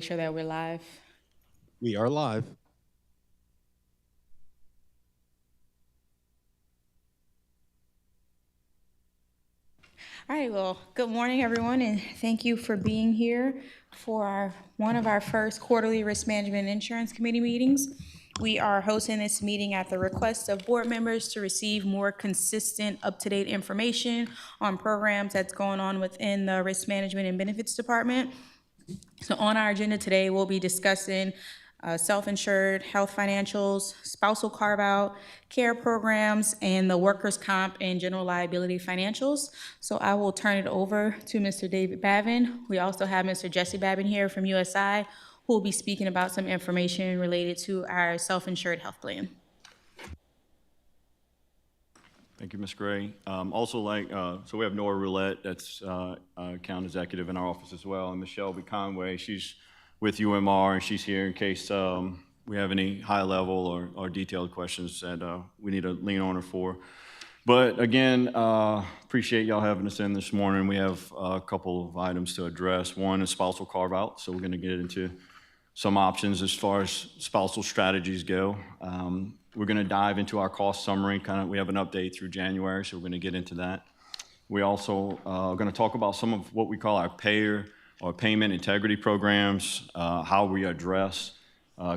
Sure that we're live. We are live. All right, well, good morning, everyone, and thank you for being here for one of our first quarterly Risk Management and Insurance Committee meetings. We are hosting this meeting at the request of board members to receive more consistent, up-to-date information on programs that's going on within the Risk Management and Benefits Department. So on our agenda today, we'll be discussing self-insured, health financials, spousal carve-out, care programs, and the workers' comp and general liability financials. So I will turn it over to Mr. David Bavin. We also have Mr. Jesse Bavin here from USI, who will be speaking about some information related to our self-insured health plan. Thank you, Ms. Gray. So we have Nora Roulette, that's account executive in our office as well, and Ms. Shelby Conway, she's with UMR, and she's here in case we have any high-level or detailed questions that we need to lean on her for. But again, appreciate y'all having us in this morning. We have a couple of items to address. One is spousal carve-out, so we're going to get into some options as far as spousal strategies go. We're going to dive into our cost summary. We have an update through January, so we're going to get into that. We also are going to talk about some of what we call our payer or payment integrity programs, how we address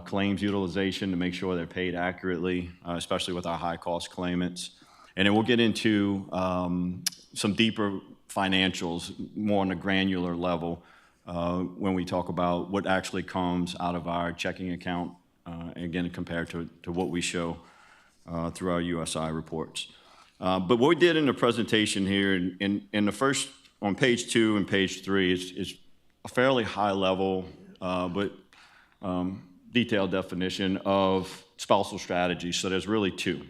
claims utilization to make sure they're paid accurately, especially with our high-cost claimants. And then we'll get into some deeper financials, more on a granular level, when we talk about what actually comes out of our checking account, again, compared to what we show through our USI reports. But what we did in the presentation here, in the first, on page 2 and page 3, is a fairly high level, but detailed definition of spousal strategies. So there's really two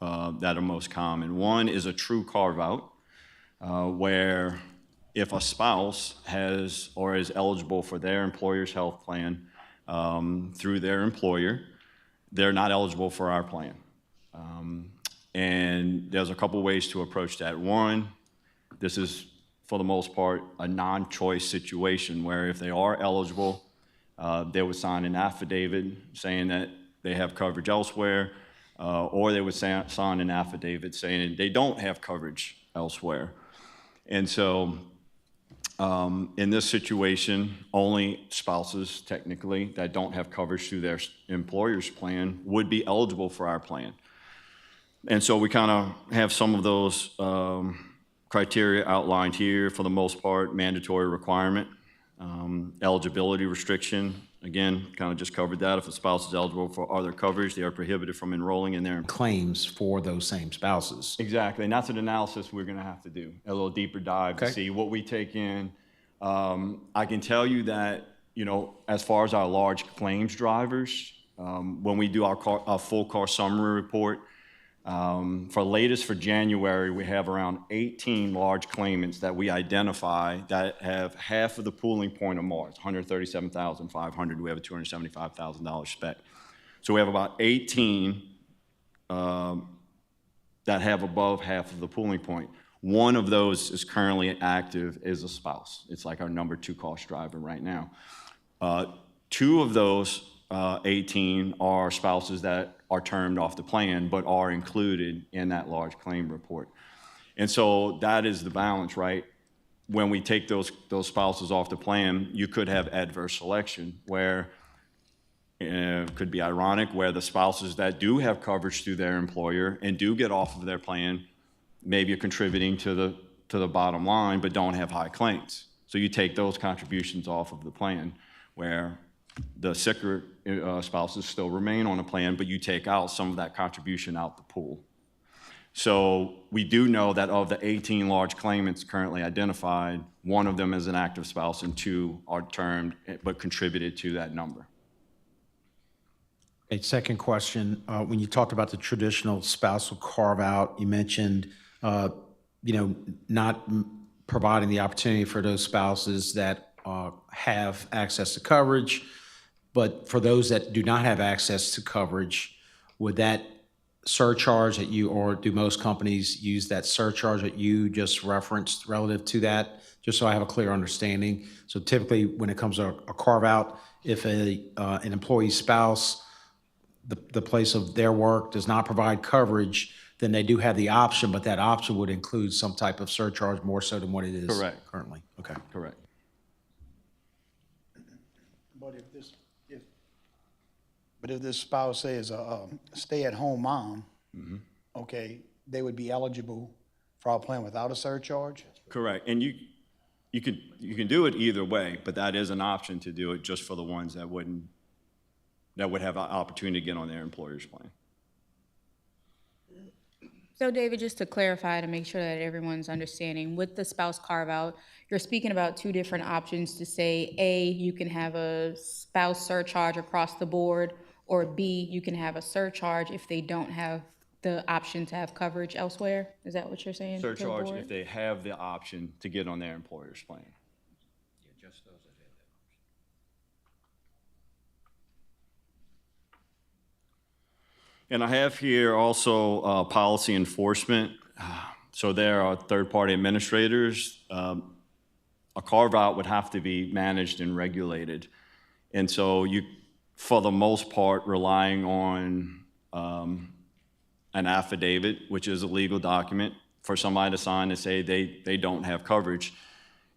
that are most common. One is a true carve-out, where if a spouse has or is eligible for their employer's health plan through their employer, they're not eligible for our plan. And there's a couple ways to approach that. One, this is, for the most part, a non-choice situation where if they are eligible, they would sign an affidavit saying that they have coverage elsewhere, or they would sign an affidavit saying they don't have coverage elsewhere. And so in this situation, only spouses, technically, that don't have coverage through their employer's plan would be eligible for our plan. And so we kind of have some of those criteria outlined here. For the most part, mandatory requirement, eligibility restriction. Again, kind of just covered that. If a spouse is eligible for other coverage, they are prohibited from enrolling in their claims for those same spouses. Exactly, and that's an analysis we're going to have to do, a little deeper dive to see what we take in. I can tell you that, as far as our large claims drivers, when we do our full cost summary report, for January, we have around 18 large claimants that we identify that have half of the pooling point or more. It's $137,500. We have a $275,000 spec. So we have about 18 that have above half of the pooling point. One of those is currently active as a spouse. It's like our number 2 cost driver right now. 2 of those 18 are spouses that are termed off the plan but are included in that large claim report. And so that is the balance, right? When we take those spouses off the plan, you could have adverse selection where it could be ironic, where the spouses that do have coverage through their employer and do get off of their plan maybe are contributing to the bottom line but don't have high claims. So you take those contributions off of the plan where the sicker spouses still remain on a plan, but you take out some of that contribution out the pool. So we do know that of the 18 large claimants currently identified, 1 of them is an active spouse and 2 are termed but contributed to that number. A second question, when you talked about the traditional spousal carve-out, you mentioned, not providing the opportunity for those spouses that have access to coverage. But for those that do not have access to coverage, would that surcharge that or do most companies use that surcharge that you just referenced relative to that just so I have a clear understanding. So typically, when it comes to a carve-out, if an employee's spouse, the place of their work does not provide coverage, then they do have the option, but that option would include some type of surcharge more so than what it is Correct. currently. Okay. Correct. But if this spouse say is a stay-at-home mom, okay, they would be eligible for our plan without a surcharge? Correct. And you can do it either way, but that is an option to do it just for the ones that would have an opportunity to get on their employer's plan. So David, just to clarify, to make sure that everyone's understanding, with the spouse carve-out, you're speaking about two different options to say, A, you can have a spouse surcharge across the board, or B, you can have a surcharge if they don't have the option to have coverage elsewhere? Is that what you're saying? to the Surcharge board? if they have the option to get on their employer's plan. And I have here also policy enforcement. So there are third-party administrators. A carve-out would have to be managed and regulated. And so you, for the most part, relying on an affidavit, which is a legal document for somebody to sign to say they don't have coverage.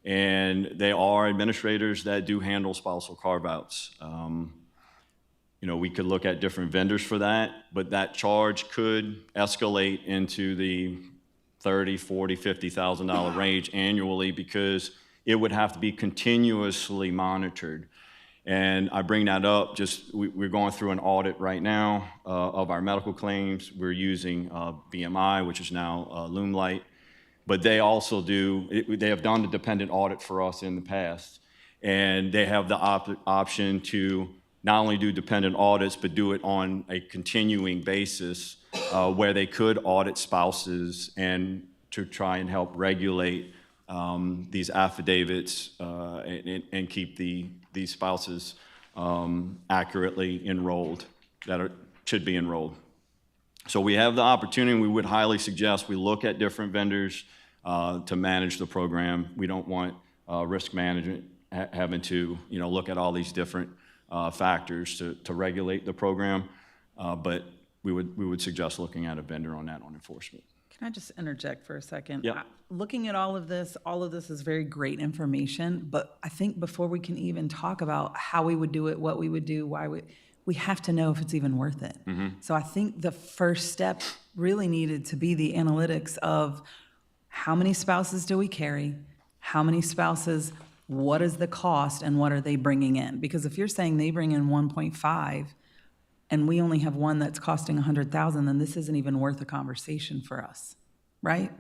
And there are administrators that do handle spousal carve-outs. You know, we could look at different vendors for that, but that charge could escalate into the $30,000, $40,000, $50,000 range annually because it would have to be continuously monitored. And I bring that up, just we're going through an audit right now of our medical claims. We're using BMI, which is now Loomlight, but they also they have done the dependent audit for us in the past, and they have the option to not only do dependent audits, but do it on a continuing basis where they could audit spouses and to try and help regulate these affidavits and keep these spouses accurately enrolled that should be enrolled. So we have the opportunity. We would highly suggest we look at different vendors to manage the program. We don't want risk management having to look at all these different factors to regulate the program, but we would suggest looking at a vendor on that on enforcement. Can I just interject for a second? Yeah. Looking at all of this is very great information, but I think before we can even talk about how we would do it, what we would do, we have to know if it's even worth it. So I think the first step really needed to be the analytics of how many spouses do we carry, how many spouses, what is the cost, and what are they bringing in? Because if you're saying they bring in 1.5 and we only have one that's costing 100,000, then this isn't even worth a conversation for us, right?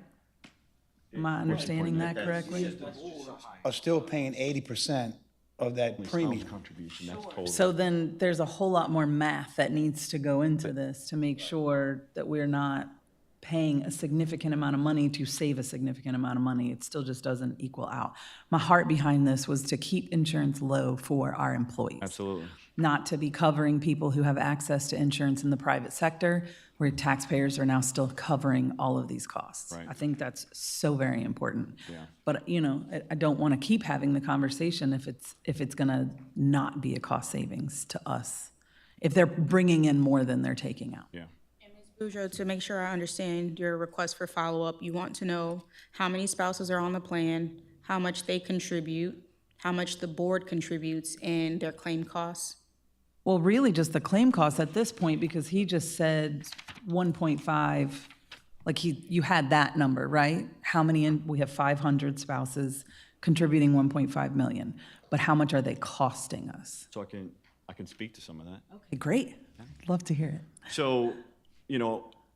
Am I understanding that correctly? Are still paying 80% of that premium. Contribution, that's total. So then there's a whole lot more math that needs to go into this to make sure that we're not paying a significant amount of money to save a significant amount of money. It still just doesn't equal out. My heart behind this was to keep insurance low for our employees. Absolutely. Not to be covering people who have access to insurance in the private sector, where taxpayers are now still covering all of these costs. Right. I think that's so very important. Yeah. But, I don't want to keep having the conversation if it's going to not be a cost savings to us, if they're bringing in more than they're taking out. Yeah. Boudreaux, to make sure I understand your request for follow-up, you want to know how many spouses are on the plan, how much they contribute, how much the board contributes, and their claim costs? Well, really just the claim costs at this point, because he just said 1.5, like you had that number, right? How many, we have 500 spouses contributing 1.5 million, but how much are they costing us? So I can speak to some of that. Okay, great. Love to hear it. So,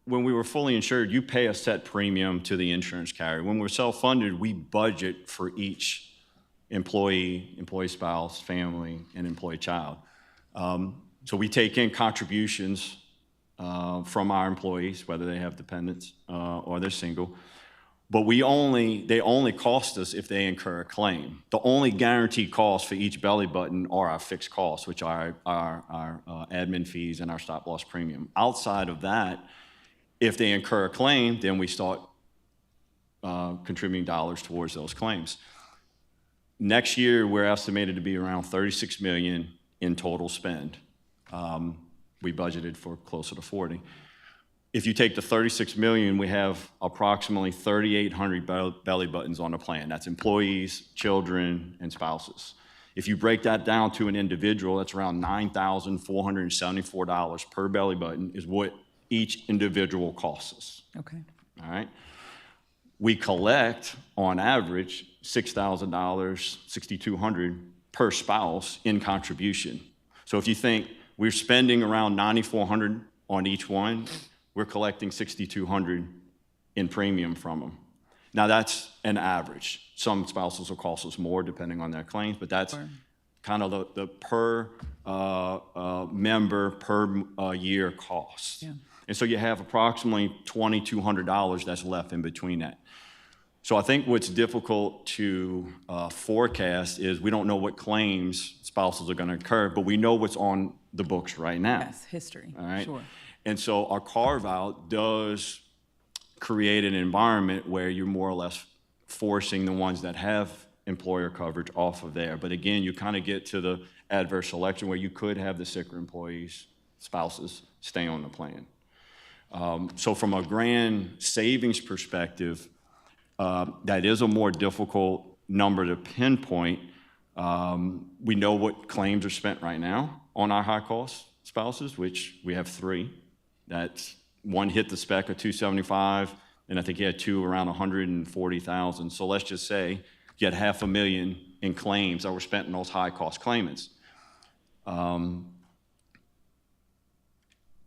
when we were fully insured, you pay a set premium to the insurance carrier. When we're self-funded, we budget for each employee, employee spouse, family, and employee child. So we take in contributions from our employees, whether they have dependents or they're single. But they only cost us if they incur a claim. The only guaranteed cost for each belly button are our fixed costs, which are our admin fees and our stop loss premium. Outside of that, if they incur a claim, then we start contributing dollars towards those claims. Next year, we're estimated to be around 36 million in total spend. We budgeted for closer to 40. If you take the 36 million, we have approximately 3,800 belly buttons on the plan. That's employees, children, and spouses. If you break that down to an individual, that's around $9,474 per belly button is what each individual costs us, Okay. all right? We collect, on average, $6,000, $6,200 per spouse in contribution. So if you think we're spending around $9,400 on each one, we're collecting $6,200 in premium from them. Now, that's an average. Some spouses will cost us more depending on their claims, but that's kind of the per member per year cost. Yeah. And so you have approximately $2,200 that's left in between that. So I think what's difficult to forecast is we don't know what claims spouses are going to incur, but we know what's on the books right now. Yes, history. All right. Sure. And so our carve out does create an environment where you're more or less forcing the ones that have employer coverage off of there. But again, you kind of get to the adverse selection where you could have the sicker employees, spouses, stay on the plan. So from a grand savings perspective, that is a more difficult number to pinpoint. We know what claims are spent right now on our high-cost spouses, which we have 3. That's one hit the spec of 275, and I think he had 2 around 140,000. So let's just say you had $500,000 in claims that were spent in those high-cost claimants.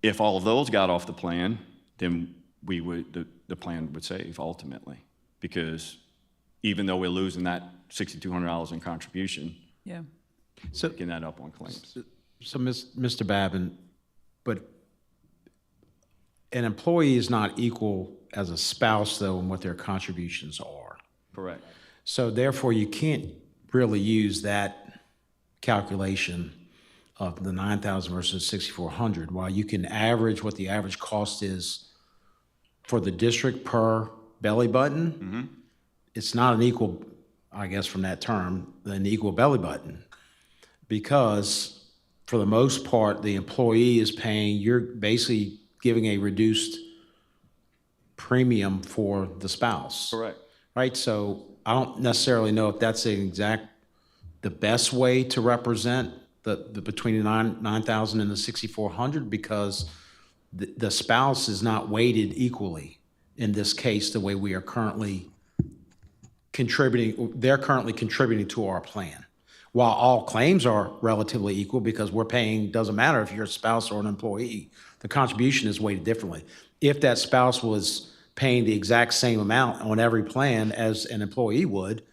If all of those got off the plan, then we would the plan would save ultimately, because even though we're losing that $6,200 in contribution, Yeah. So, picking that up on claims. Mr. Babin, but an employee is not equal as a spouse, though, in what their contributions are. Correct. So therefore, you can't really use that calculation of the 9,000 versus 6,400. While you can average what the average cost is for the district per belly button, it's not an equal, I guess from that term, an equal belly button. Because for the most part, the employee is paying, you're basically giving a reduced premium for the spouse. Correct. Right, so I don't necessarily know if that's the best way to represent the between the 9,000 and the 6,400, because the spouse is not weighted equally in this case the way we are currently contributing, they're currently contributing to our plan. While all claims are relatively equal because we're paying, doesn't matter if you're a spouse or an employee, the contribution is weighted differently. If that spouse was paying the exact same amount on every plan as an employee would,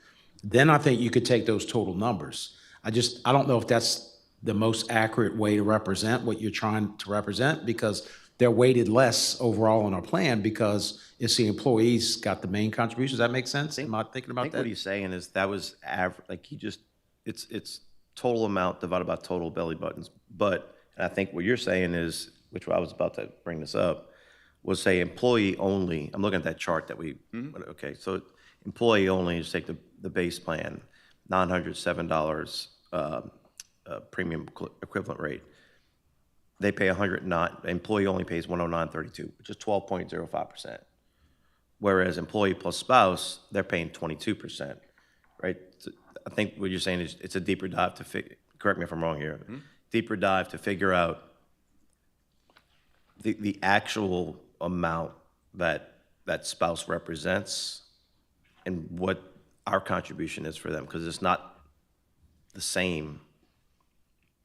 then I think you could take those total numbers. I don't know if that's the most accurate way to represent what you're trying to represent, because they're weighted less overall in our plan because it's the employees got the main contributions. Does that make sense? Am I thinking I about think that? what he's saying is that was average, like he just, it's total amount divided by total belly buttons. But and I think what you're saying is, which I was about to bring this up, was say employee only. I'm looking at that chart that we, okay, so employee only, just take the base plan, $907 premium equivalent rate. They pay 109, employee only pays 109.32, which is 12.05%. Whereas employee plus spouse, they're paying 22%, right? So I think what you're saying is it's a deeper dive to correct me if I'm wrong here, deeper dive to figure out the actual amount that that spouse represents and what our contribution is for them, because it's not the same.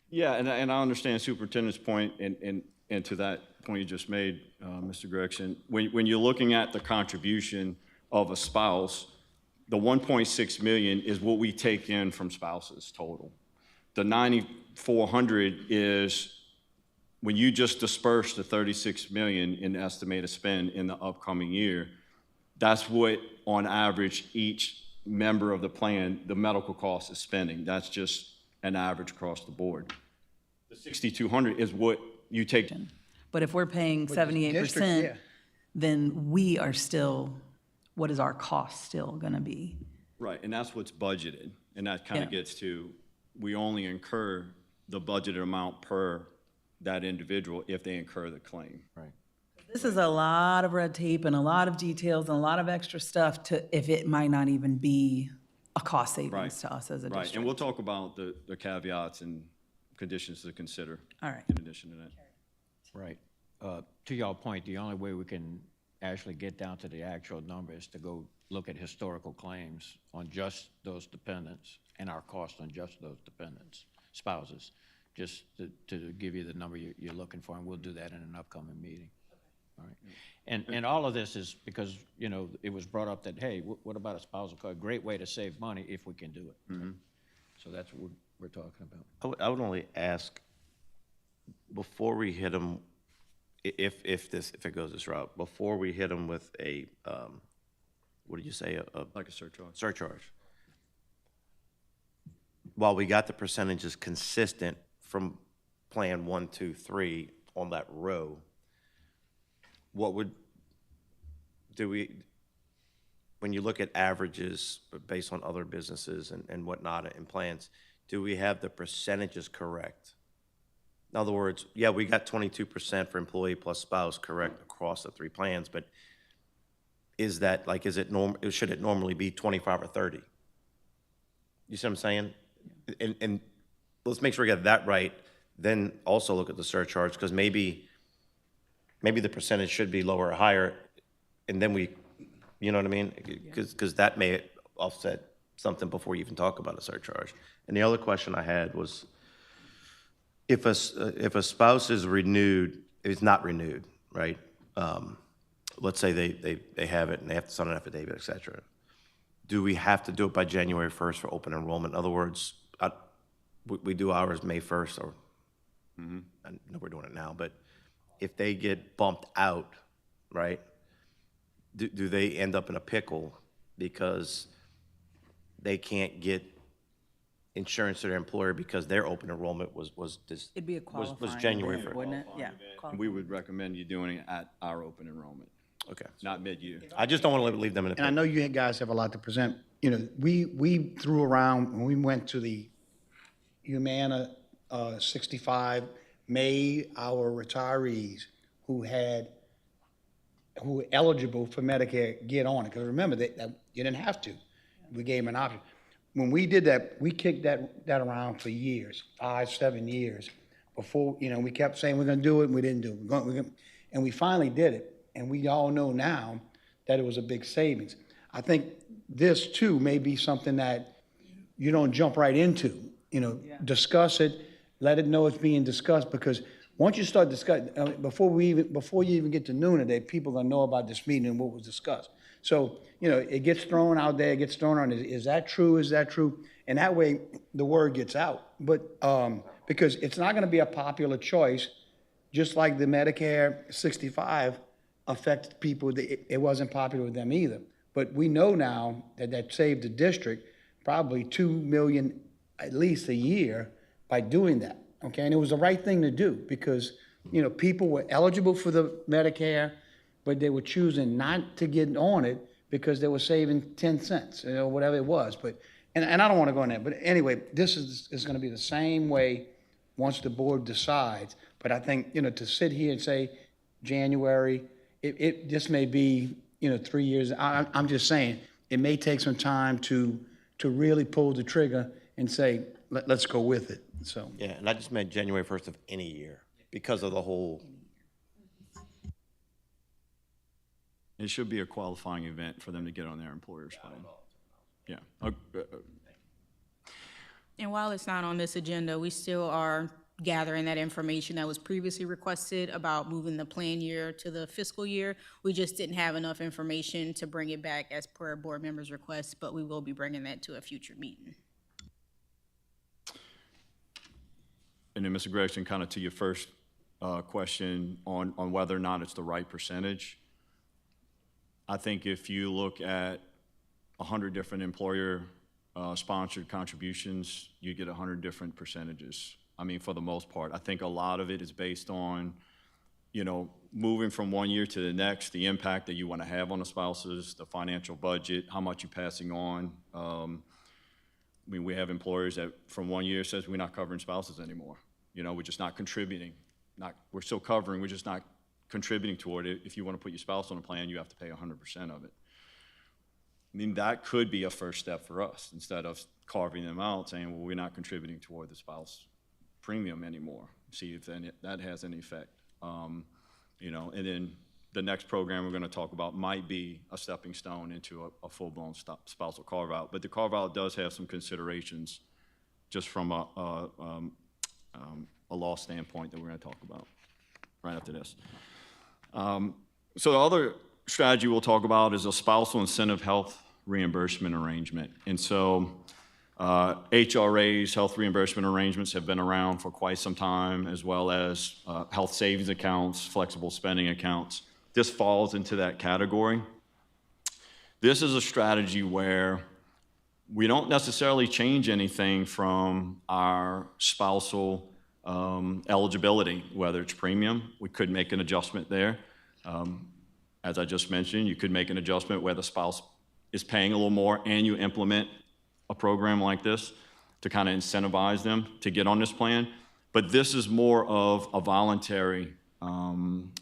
Yeah, and I understand Superintendent's point, and to that point you just made, Mr. Gregson, when you're looking at the contribution of a spouse, the 1.6 million is what we take in from spouses total. The 9,400 is when you just disperse the 36 million in estimated spend in the upcoming year. That's what, on average, each member of the plan, the medical cost is spending. That's just an average across the board. The 6,200 is what you take. But if we're paying 78%, yeah. then we are still, what is our cost still gonna be? Right, and that's what's budgeted. And that kind Yeah. of gets to, we only incur the budgeted amount per that individual if they incur the claim. Right. This is a lot of red tape and a lot of details and a lot of extra stuff if it might not even be a cost Right. savings to us as a Right, district. and we'll talk about the caveats and conditions to consider. All right. In addition to that. Right. To your point, the only way we can actually get down to the actual number is to go look at historical claims on just those dependents and our cost on just those dependents, spouses, just to give you the number you're looking for, and we'll do that in an upcoming meeting. All right. And all of this is because, you know, it was brought up that, hey, what about a spousal card? Great way to save money if we can do it. So that's what we're talking about. I would only ask, before we hit them, if it goes this route, before we hit them with a, what did you say, a Like a surcharge. surcharge, while we got the percentages consistent from Plan 1, 2, 3 on that row, what would, when you look at averages based on other businesses and whatnot and plans, do we have the percentages correct? In other words, yeah, we got 22% for employee plus spouse correct across the 3 plans, but is that, like, should it normally be 25 or 30? You see what I'm saying? And let's make sure we get that right, then also look at the surcharge, because maybe the percentage should be lower or higher, and then you know what I mean? Because that may offset something before you even talk about a surcharge. And the other question I had was, if a spouse is not renewed, right? Let's say they have it and they have to sign an affidavit, et cetera. Do we have to do it by January 1st for open enrollment? In other words, we do ours May 1st, or I know we're doing it now, but if they get bumped out, right, do they end up in a pickle because they can't get insurance to their employer because their open enrollment was It'd be a qualifying January event, 1st? wouldn't it? Yeah. And we would recommend you doing it at our open enrollment, Okay. not mid-year. I just don't want to leave them in a And I pickle. know you guys have a lot to present. You know, we threw around, when we went to the Humana 65, made our retirees who were eligible for Medicare get on it. Because remember, that you didn't have to. We gave them an option. When we did that, we kicked that around for years, 5, 7 years, before, you know, we kept saying we're gonna do it, and we didn't do it. And we finally did it, and we all know now that it was a big savings. I think this too may be something that you don't jump right into, you know, discuss it, let it know it's being discussed, because once you start discussing, before you even get to noon today, people are gonna know about this meeting and what was discussed. So, you know, it gets thrown out there, it gets thrown on, is that true, is that true? And that way, the word gets out. But, because it's not gonna be a popular choice, just like the Medicare 65 affected people, it wasn't popular with them either. But we know now that saved the district probably $2 million at least a year by doing that, okay? And it was the right thing to do, because, you know, people were eligible for the Medicare, but they were choosing not to get on it because they were saving 10 cents, you know, whatever it was. But, and I don't want to go in there, but anyway, this is going to be the same way once the board decides. But I think, you know, to sit here and say January, this may be, you know, 3 years. I'm just saying, it may take some time to really pull the trigger and say, let's go with it, so. Yeah, and I just meant January 1st of any year, because of the whole, It should be a qualifying event for them to get on their employer's plan. Yeah. And while it's not on this agenda, we still are gathering that information that was previously requested about moving the plan year to the fiscal year. We just didn't have enough information to bring it back as per board members' requests, but we will be bringing that to a future meeting. And then, Mr. Gregson, kind of to your first question on whether or not it's the right percentage, I think if you look at 100 different employer sponsored contributions, you get 100 different percentages. I mean, for the most part, I think a lot of it is based on, you know, moving from one year to the next, the impact that you want to have on the spouses, the financial budget, how much you're passing on. I mean, we have employers that from 1 year says we're not covering spouses anymore. You know, we're just not contributing. We're still covering, we're just not contributing toward it. If you want to put your spouse on a plan, you have to pay 100% of it. I mean, that could be a first step for us, instead of carving them out, saying, well, we're not contributing toward the spouse premium anymore. See if that has any effect. You know, and then the next program we're going to talk about might be a stepping stone into a full-blown spousal carve-out. But the carve-out does have some considerations just from a law standpoint that we're going to talk about right after this. So the other strategy we'll talk about is a spousal incentive health reimbursement arrangement. And so HRAs, health reimbursement arrangements, have been around for quite some time, as well as health savings accounts, flexible spending accounts. This falls into that category. This is a strategy where we don't necessarily change anything from our spousal eligibility, whether it's premium. We could make an adjustment there. As I just mentioned, you could make an adjustment where the spouse is paying a little more and you implement a program like this to kind of incentivize them to get on this plan. But this is more of a voluntary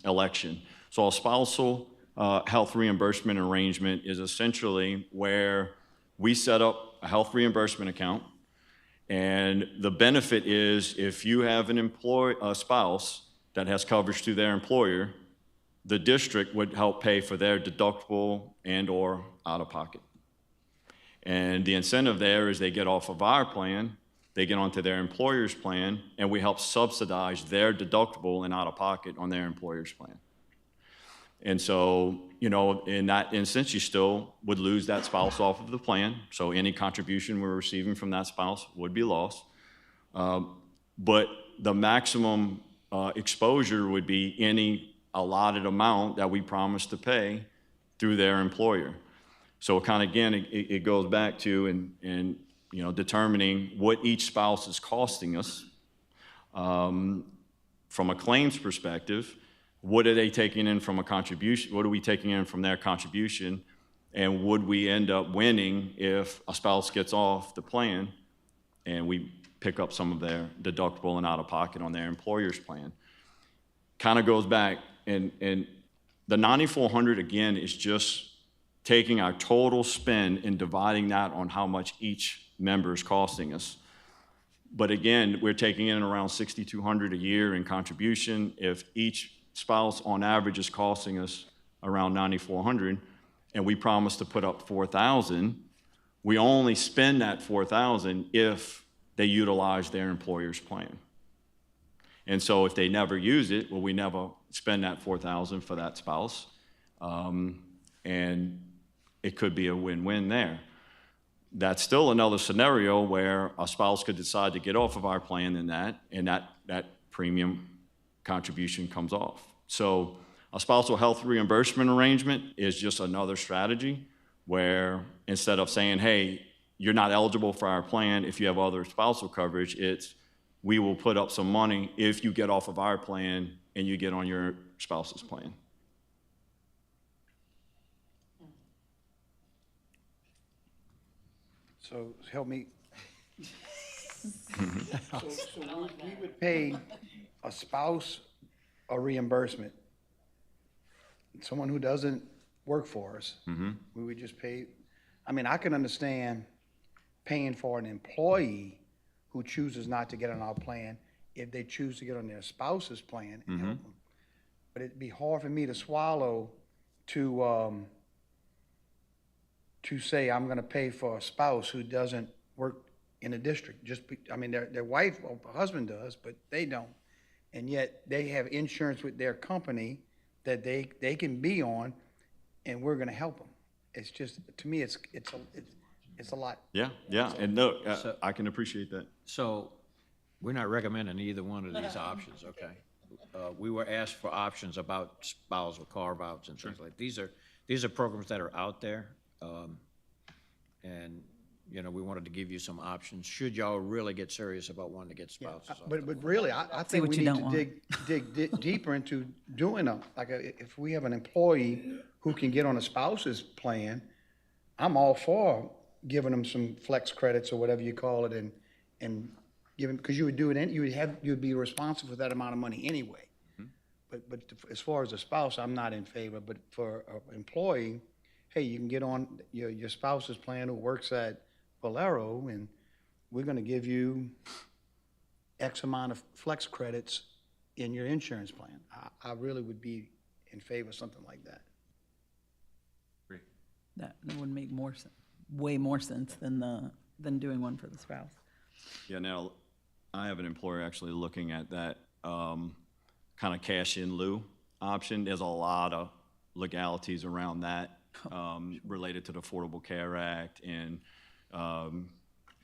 election. So a spousal health reimbursement arrangement is essentially where we set up a health reimbursement account, and the benefit is if you have a spouse that has coverage through their employer, the district would help pay for their deductible and or out-of-pocket. And the incentive there is they get off of our plan, they get onto their employer's plan, and we help subsidize their deductible and out-of-pocket on their employer's plan. And so, you know, in that instance, you still would lose that spouse off of the plan. So any contribution we're receiving from that spouse would be lost. But the maximum exposure would be any allotted amount that we promise to pay through their employer. So kind of, again, it goes back to and you know, determining what each spouse is costing us from a claims perspective. What are they taking in from a contribution? What are we taking in from their contribution? And would we end up winning if a spouse gets off the plan and we pick up some of their deductible and out-of-pocket on their employer's plan? Kind of goes back, and the 9,400, again, is just taking our total spend and dividing that on how much each member is costing us. But again, we're taking in around 6,200 a year in contribution. If each spouse on average is costing us around 9,400, and we promise to put up 4,000, we only spend that 4,000 if they utilize their employer's plan. And so if they never use it, well, we never spend that 4,000 for that spouse. And it could be a win-win there. That's still another scenario where a spouse could decide to get off of our plan and that premium contribution comes off. So a spousal health reimbursement arrangement is just another strategy where instead of saying, hey, you're not eligible for our plan if you have other spousal coverage, it's we will put up some money if you get off of our plan and you get on your spouse's plan. So help me. So we would pay a spouse a reimbursement. Someone who doesn't work for us, we would just pay. I mean, I can understand paying for an employee who chooses not to get on our plan if they choose to get on their spouse's plan and help them. But it'd be hard for me to swallow to say I'm going to pay for a spouse who doesn't work in a district. I mean, their wife or husband does, but they don't. And yet they have insurance with their company that they can be on, and we're going to help them. It's just, to me, it's a lot. Yeah, and no, I can appreciate that. So we're not recommending either one of these options, okay? We were asked for options about spousal carve-outs and things like, these are programs that are out there. And, you know, we wanted to give you some options, should y'all really get serious about wanting to get spouses off. But really, I think what we you need don't to dig deeper into doing them. Like, if we have an employee who can get on a spouse's plan, I'm all for giving them some flex credits or whatever you call it, and giving, because you would do it, you'd be responsible for that amount of money anyway. But as far as a spouse, I'm not in favor, but for an employee, hey, you can get on your spouse's plan who works at Valero, and we're gonna give you X amount of flex credits in your insurance plan. I really would be in favor of something like that. That would make way more sense than doing one for the spouse. Yeah, now, I have an employer actually looking at that kind of cash in lieu option. There's a lot of legalities around that related to the Affordable Care Act. And,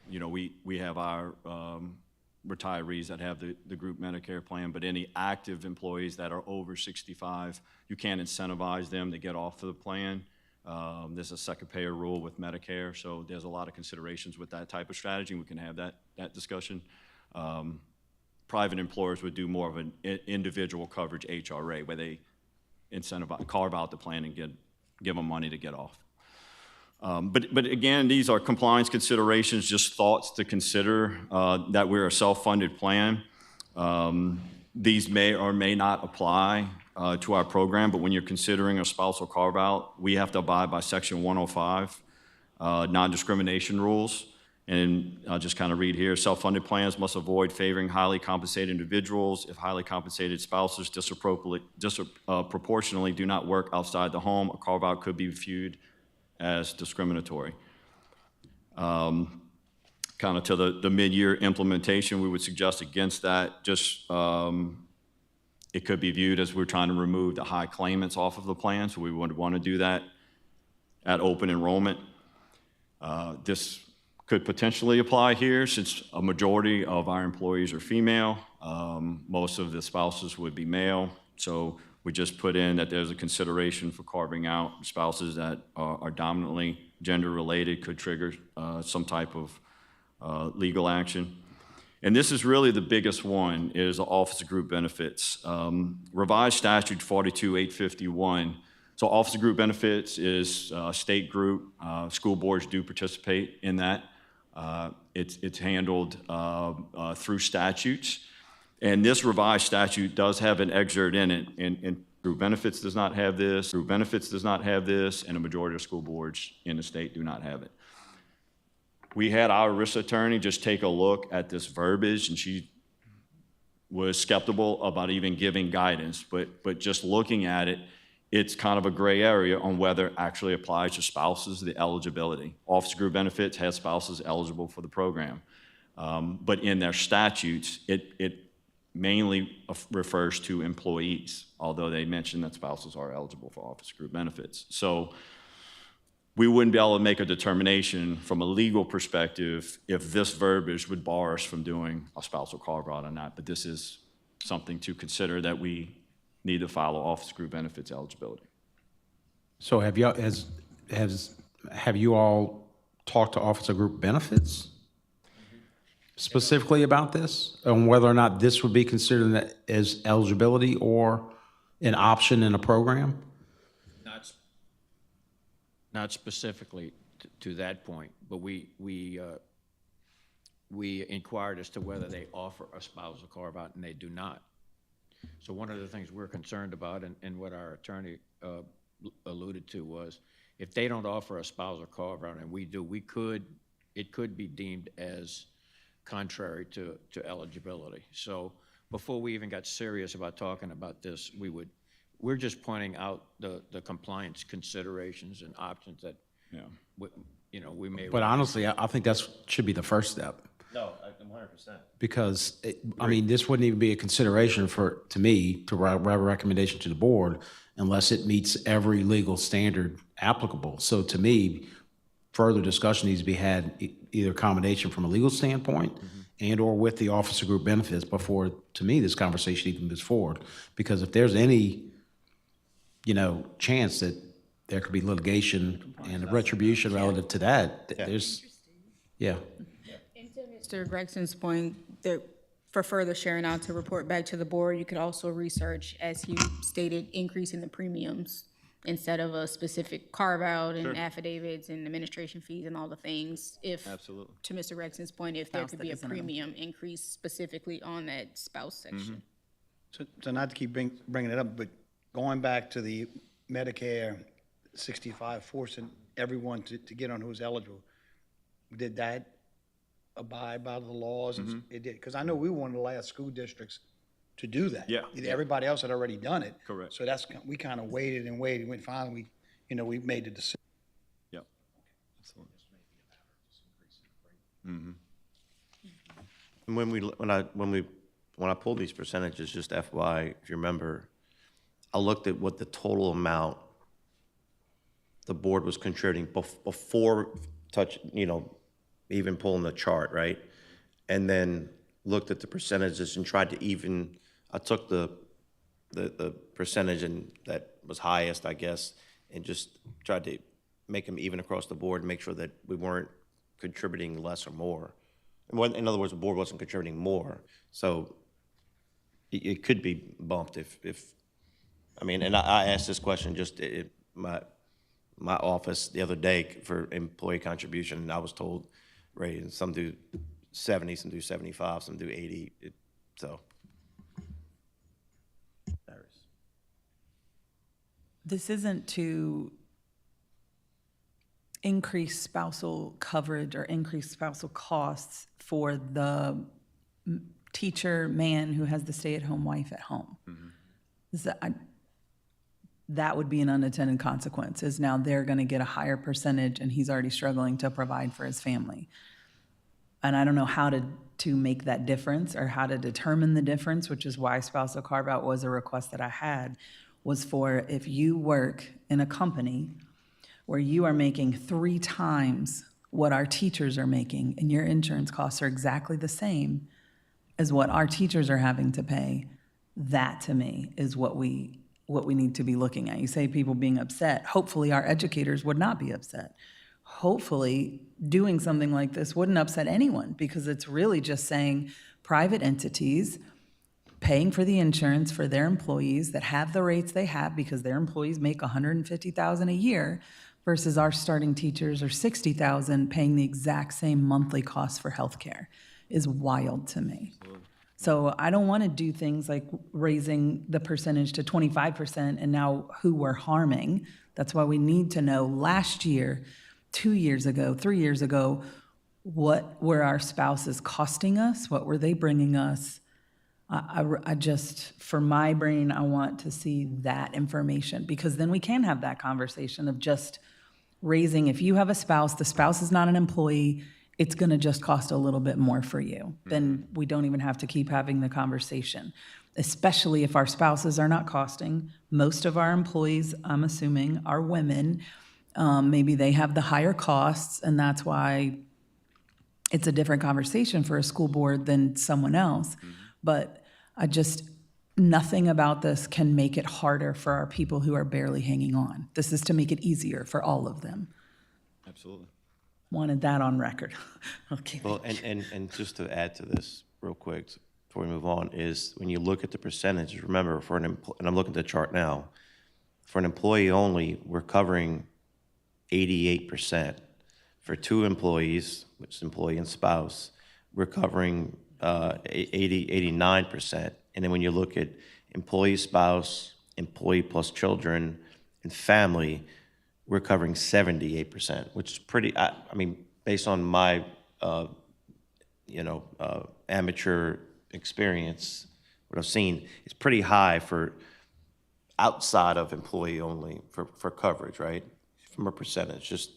you know, we have our retirees that have the group Medicare plan, but any active employees that are over 65, you can't incentivize them to get off of the plan. There's a second payer rule with Medicare, so there's a lot of considerations with that type of strategy. We can have that discussion. Private employers would do more of an individual coverage HRA, where they carve out the plan and give them money to get off. But again, these are compliance considerations, just thoughts to consider that we're a self-funded plan. These may or may not apply to our program, but when you're considering a spousal carve-out, we have to abide by Section 105 non-discrimination rules. And I'll just kind of read here. Self-funded plans must avoid favoring highly compensated individuals. If highly compensated spouses disproportionately do not work outside the home, a carve-out could be viewed as discriminatory. Kind of to the mid-year implementation, we would suggest against that. Just it could be viewed as we're trying to remove the high claimants off of the plan, so we would want to do that at open enrollment. This could potentially apply here since a majority of our employees are female. Most of the spouses would be male, so we just put in that there's a consideration for carving out spouses that are dominantly gender-related, could trigger some type of legal action. And this is really the biggest one, is the Office of Group Benefits. Revised statute 42851. So Office of Group Benefits is a state group. School boards do participate in that. It's handled through statutes. And this revised statute does have an excerpt in it, and Group Benefits does not have this, Group Benefits does not have this, and a majority of school boards in the state do not have it. We had our ERISA attorney just take a look at this verbiage, and she was skeptical about even giving guidance, but just looking at it, it's kind of a gray area on whether it actually applies to spouses, the eligibility. Office of Group Benefits has spouses eligible for the program. But in their statutes, it mainly refers to employees, although they mention that spouses are eligible for Office of Group Benefits. So we wouldn't be able to make a determination from a legal perspective if this verbiage would bar us from doing a spousal carve-out or not, but this is something to consider, that we need to follow Office of Group Benefits eligibility. So have you all talked to Office of Group Benefits specifically about this, on whether or not this would be considered as eligibility or an option in a program? Not specifically to that point, but we inquired as to whether they offer a spousal carve-out, and they do not. So one of the things we're concerned about, and what our attorney alluded to, was if they don't offer a spousal carve-out and we do, it could be deemed as contrary to eligibility. So before we even got serious about talking about this, we're just pointing out the compliance considerations and options that, we may. But honestly, I think that should be the first step. No, I'm 100%. Because, this wouldn't even be a consideration to me, to write a recommendation to the board unless it meets every legal standard applicable. So to me, further discussion needs to be had, either combination from a legal standpoint and or with the Office of Group Benefits before, to me, this conversation even moves forward. Because if there's any, chance that there could be litigation and retribution relative to that, there's, yeah. And to Mr. Gregson's point, for further sharing out to report back to the board, you could also research, as he stated, increasing the premiums instead of a specific carve-out and affidavits and administration fees and all the things, if, Absolutely. to Mr. Rexon's point, if there Spouse could that be a isn't an premium increase specifically on that spouse section. So not to keep bringing it up, but going back to the Medicare 65, forcing everyone to get on who's eligible, did that abide by the laws? It did, because I know we were one of the last school districts to do that. Yeah. Everybody else had already done it. Correct. So we kind of waited and waited, when finally, we made the decision. Yep. Absolutely. And when I pulled these percentages, just FYI, if you remember, I looked at what the total amount the board was contributing before even pulling the chart, right? And then looked at the percentages and tried to even, I took the percentage and that was highest, I guess, and just tried to make them even across the board and make sure that we weren't contributing less or more. In other words, the board wasn't contributing more. So it could be bumped and I asked this question just at my office the other day for employee contribution, and I was told, Ray, some do 70, some do 75, some do 80, so. This isn't to increase spousal coverage or increase spousal costs for the teacher man who has the stay-at-home wife at home. That would be an unintended consequence, is now they're going to get a higher percentage and he's already struggling to provide for his family. And I don't know how to make that difference or how to determine the difference, which is why spousal carve-out was a request that I had, was for if you work in a company where you are making 3 times what our teachers are making and your insurance costs are exactly the same as what our teachers are having to pay, that to me is what we need to be looking at. You say people being upset. Hopefully our educators would not be upset. Hopefully doing something like this wouldn't upset anyone, because it's really just saying private entities paying for the insurance for their employees that have the rates they have because their employees make $150,000 a year versus our starting teachers are $60,000 paying the exact same monthly cost for healthcare is wild to me. So I don't want to do things like raising the percentage to 25% and now who we're harming. That's why we need to know last year, 2 years ago, 3 years ago, what were our spouses costing us? What were they bringing us? I just, for my brain, I want to see that information, because then we can have that conversation of just raising, if you have a spouse, the spouse is not an employee, it's going to just cost a little bit more for you. Then we don't even have to keep having the conversation, especially if our spouses are not costing. Most of our employees, I'm assuming, are women. Maybe they have the higher costs, and that's why it's a different conversation for a school board than someone else. But nothing about this can make it harder for our people who are barely hanging on. This is to make it easier for all of them. Absolutely. Wanted that on record. Okay. Well, and just to add to this real quick before we move on, is when you look at the percentages, remember and I'm looking at the chart now, for an employee only, we're covering 88%. For 2 employees, which is employee and spouse, we're covering 89%. And then when you look at employee, spouse, employee plus children, and family, we're covering 78%, which is pretty, based on my, amateur experience, what I've seen, it's pretty high for outside of employee only for coverage, right? From a percentage, just,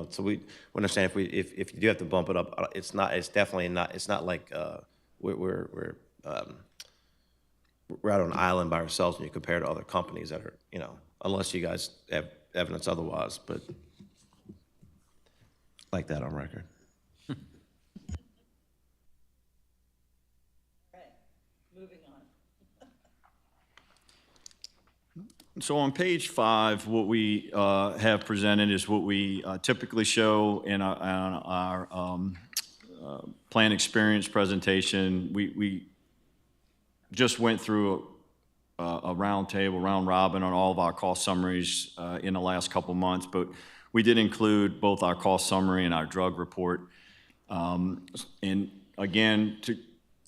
so we understand if you do have to bump it up, it's definitely not, it's not like we're out on an island by ourselves when you compare to other companies that are, unless you guys have evidence otherwise, but like that on record. Moving on. So on page 5, what we have presented is what we typically show in our plan experience presentation. We just went through a round table, round robin on all of our cost summaries in the last couple months, but we did include both our cost summary and our drug report. And again,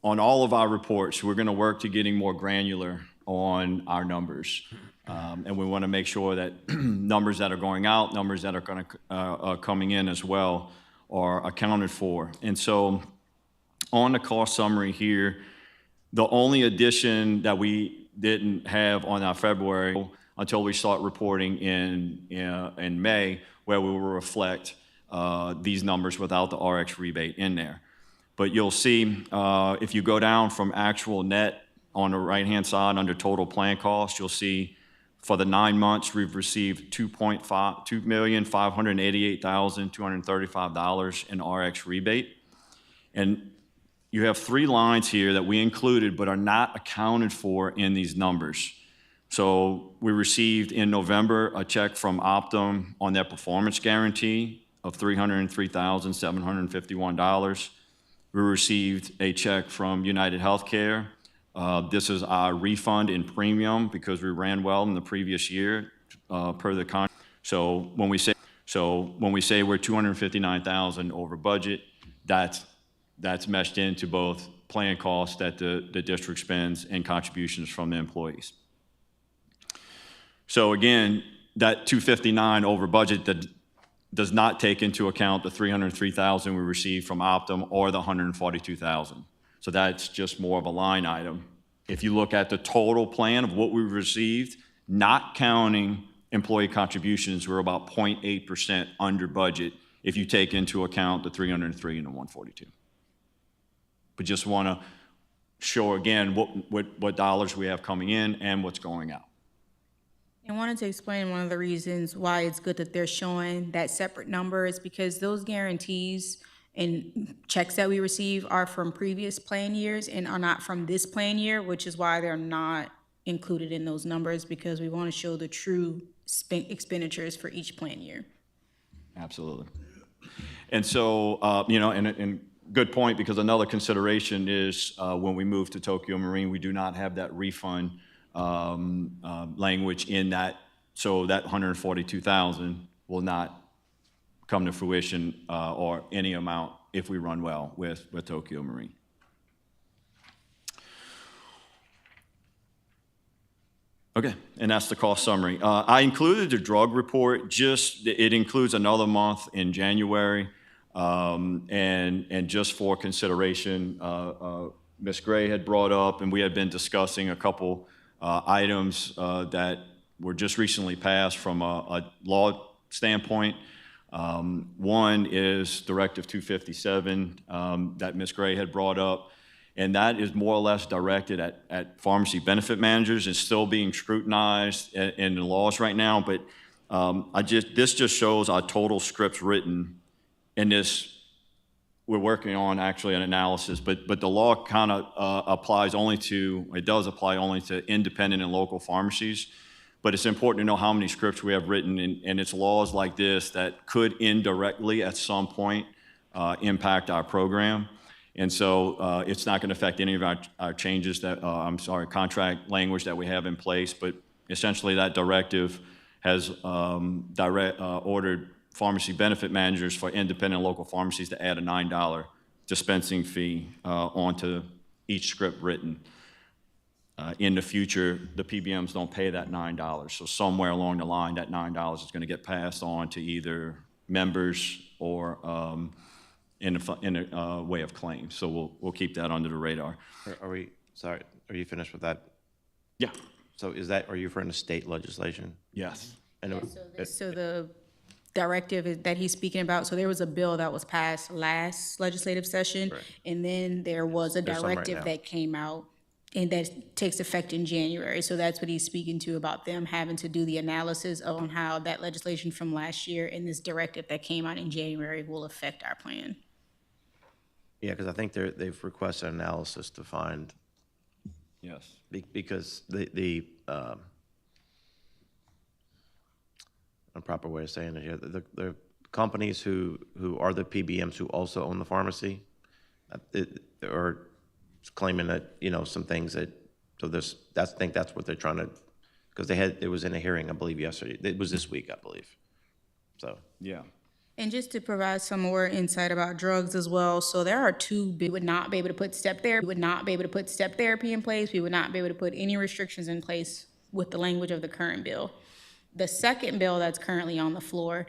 on all of our reports, we're going to work to getting more granular on our numbers. And we want to make sure that numbers that are going out, numbers that are going to coming in as well are accounted for. And so on the cost summary here, the only addition that we didn't have on our February until we start reporting in May, where we will reflect these numbers without the RX rebate in there. But you'll see if you go down from actual net on the right-hand side under total plan cost, you'll see for the 9 months we've received $2,588,235 in RX rebate. And you have 3 lines here that we included but are not accounted for in these numbers. So we received in November a check from Optum on their performance guarantee of $303,751. We received a check from United Healthcare. This is our refund in premium because we ran well in the previous year per the contract. So when we say we're $259,000 over budget, that's meshed into both plan costs that the district spends and contributions from the employees. So again, that 259 over budget that does not take into account the 303,000 we received from Optum or the 142,000. So that's just more of a line item. If you look at the total plan of what we received, not counting employee contributions, we're about 0.8% under budget if you take into account the 303 and the 142. But just want to show again what dollars we have coming in and what's going out. I wanted to explain one of the reasons why it's good that they're showing that separate number is because those guarantees and checks that we receive are from previous plan years and are not from this plan year, which is why they're not included in those numbers, because we want to show the true expenditures for each plan year. Absolutely. And so, and good point, because another consideration is when we move to Tokyo Marine, we do not have that refund language in that, so that 142,000 will not come to fruition or any amount if we run well with Tokyo Marine. Okay, and that's the cost summary. I included the drug report, it includes another month in January, and just for consideration, Ms. Gray had brought up, and we had been discussing a couple items that were just recently passed from a law standpoint. One is Directive 257 that Ms. Gray had brought up, and that is more or less directed at pharmacy benefit managers. It's still being scrutinized in the laws right now, but this just shows our total scripts written in this. We're working on actually an analysis, but the law kind of does apply only to independent and local pharmacies. But it's important to know how many scripts we have written, and it's laws like this that could indirectly at some point impact our program. And so it's not going to affect any of our changes contract language that we have in place, but essentially that directive has ordered pharmacy benefit managers for independent local pharmacies to add a $9 dispensing fee onto each script written. In the future, the PBMs don't pay that $9. So somewhere along the line, that $9 is going to get passed on to either members or in a way of claims. So we'll keep that under the radar. Are you finished with that? Yeah. So are you referring to state legislation? Yes. So the directive that he's speaking about, so there was a bill that was passed last legislative session, and then there was a There's some right directive now. that came out and that takes effect in January. So that's what he's speaking to, about them having to do the analysis on how that legislation from last year and this directive that came out in January will affect our plan. Yeah, because I think they've requested analysis to find, Yes. because the a proper way of saying it here, the companies who are the PBMs who also own the pharmacy are claiming that, some things that So I think that's what they're trying to, because it was in a hearing, I believe, yesterday. It was this week, I believe. So, Yeah. And just to provide some more insight about drugs as well, so there are we would not be able to put step therapy, we would not be able to put step therapy in place, we would not be able to put any restrictions in place with the language of the current bill. The second bill that's currently on the floor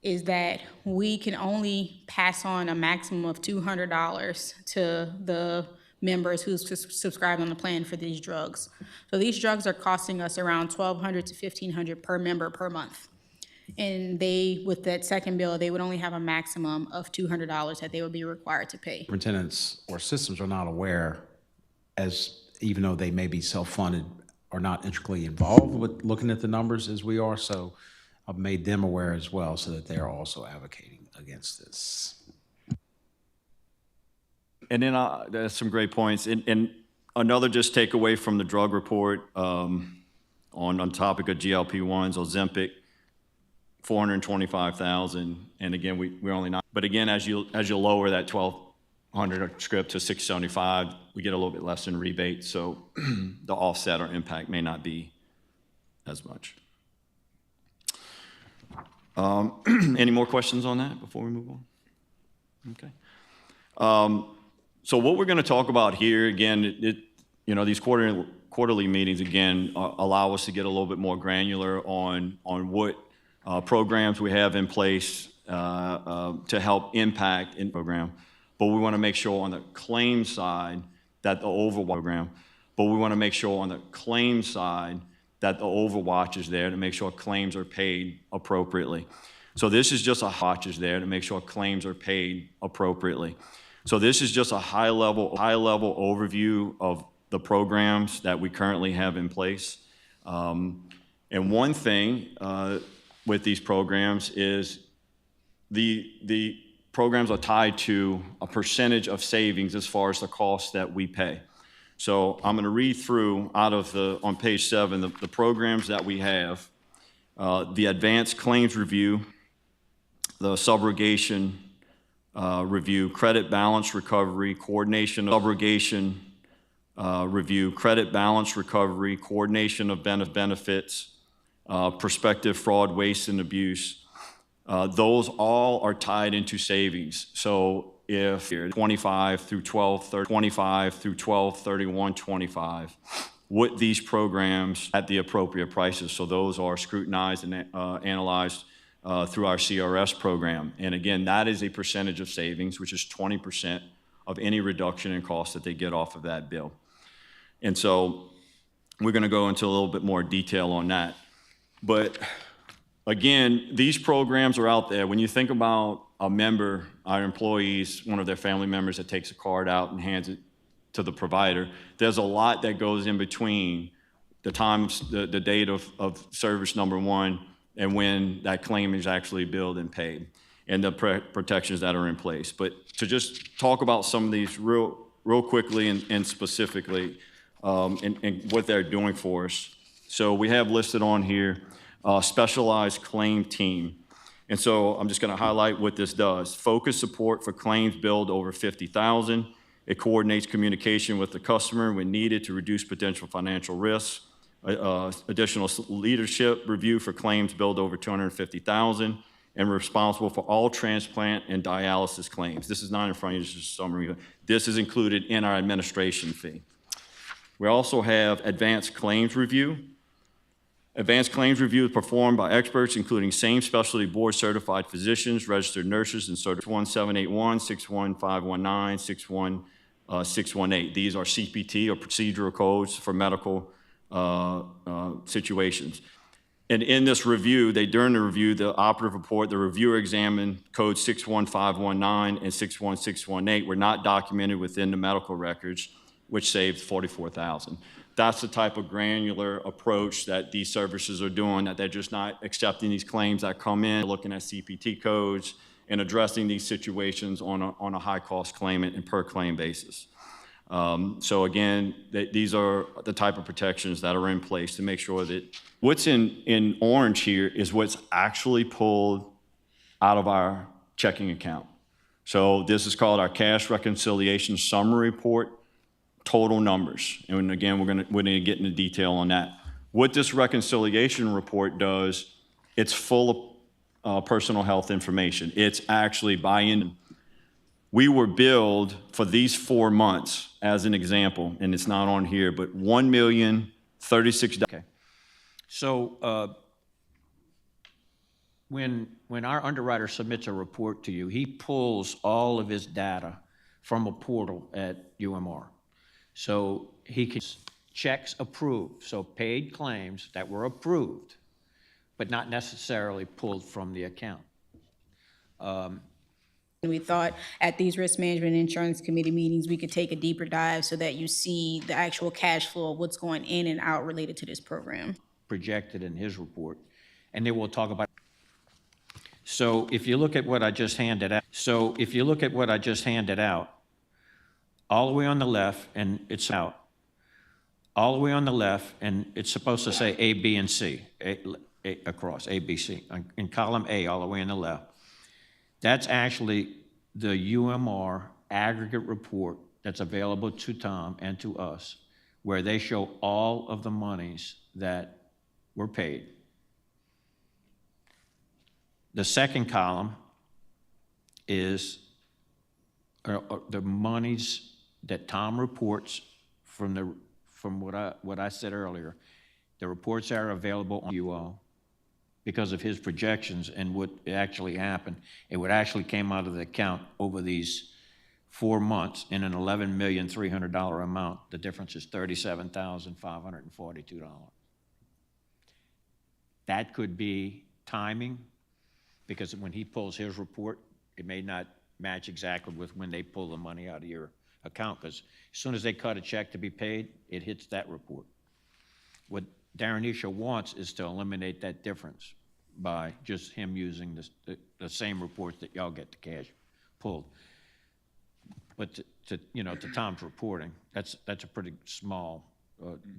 is that we can only pass on a maximum of $200 to the members who subscribe on the plan for these drugs. So these drugs are costing us around $1,200 to $1,500 per member per month. And with that second bill, they would only have a maximum of $200 that they would be required to pay. Superintendents or systems are not aware, even though they may be self-funded, are not intricately involved with looking at the numbers as we are. So I've made them aware as well, so that they're also advocating against this. And then there's some great points. And another just takeaway from the drug report on topic of GLP-1s, Ozempic, 425,000. And again, we're only not. But again, as you lower that 1,200 script to 675, we get a little bit less in rebate. So the offset or impact may not be as much. Any more questions on that before we move on? Okay. So what we're going to talk about here, again, these quarterly meetings, again, allow us to get a little bit more granular on what programs we have in place to help impact in program. But we want to make sure on the claim side that the Overwatch is there to make sure claims are paid appropriately. So this is just a high-level overview of the programs that we currently have in place. And one thing with these programs is the programs are tied to a percentage of savings as far as the cost that we pay. So I'm going to read through on page 7, the programs that we have, the advanced claims review, the subrogation review, credit balance recovery, coordination of subrogation review, credit balance recovery, coordination of benefits, prospective fraud, waste, and abuse. Those all are tied into savings. So if 25 through 12/31/25, what these programs at the appropriate prices. So those are scrutinized and analyzed through our CRS program. And again, that is a percentage of savings, which is 20% of any reduction in cost that they get off of that bill. And so we're going to go into a little bit more detail on that. But again, these programs are out there. When you think about a member, our employees, one of their family members that takes a card out and hands it to the provider, there's a lot that goes in between the time, the date of service number 1 and when that claim is actually billed and paid, and the protections that are in place. But to just talk about some of these real quickly and specifically, and what they're doing for us. So we have listed on here specialized claim team. And so I'm just going to highlight what this does. Focus support for claims billed over $50,000. It coordinates communication with the customer when needed to reduce potential financial risks. Additional leadership review for claims billed over $250,000, and responsible for all transplant and dialysis claims. This is not in front of you, this is just a summary. This is included in our administration fee. We also have advanced claims review. Advanced claims review is performed by experts, including same specialty board certified physicians, registered nurses, and certified 61781, 61519, 61618. These are CPT or procedural codes for medical situations. And in this review, during the review, the operative report, the reviewer examined code 61519 and 61618 were not documented within the medical records, which saved $44,000. That's the type of granular approach that these services are doing, that they're just not accepting these claims that come in, looking at CPT codes and addressing these situations on a high-cost claimant and per-claim basis. So again, these are the type of protections that are in place to make sure that what's in orange here is what's actually pulled out of our checking account. So this is called our cash reconciliation summary report. total numbers. And again, we're gonna get into detail on that. What this reconciliation report does, it's full of personal health information. It's actually we were billed for these 4 months, as an example, and it's not on here, but $1,036,000. Okay. So when our underwriter submits a report to you, he pulls all of his data from a portal at UMR. So he can checks approved, so paid claims that were approved, but not necessarily pulled from the account. We thought at these risk management insurance committee meetings, we could take a deeper dive so that you see the actual cash flow of what's going in and out related to this program. Projected in his report, and then we'll talk about. So if you look at what I just handed out, all the way on the left, and it's out, all the way on the left, and it's supposed to say A, B, and C, across, A, B, C. In column A, all the way on the left, that's actually the UMR aggregate report that's available to Tom and to us, where they show all of the monies that were paid. The second column is the monies that Tom reports from what I said earlier. The reports are available on you all because of his projections and what actually happened. It would actually came out of the account over these 4 months in an $11,300,000 amount. The difference is $37,542. That could be timing, because when he pulls his report, it may not match exactly with when they pull the money out of your account, because as soon as they cut a check to be paid, it hits that report. What Darrenisha wants is to eliminate that difference by just him using the same reports that y'all get the cash pulled. But to Tom's reporting, that's a pretty small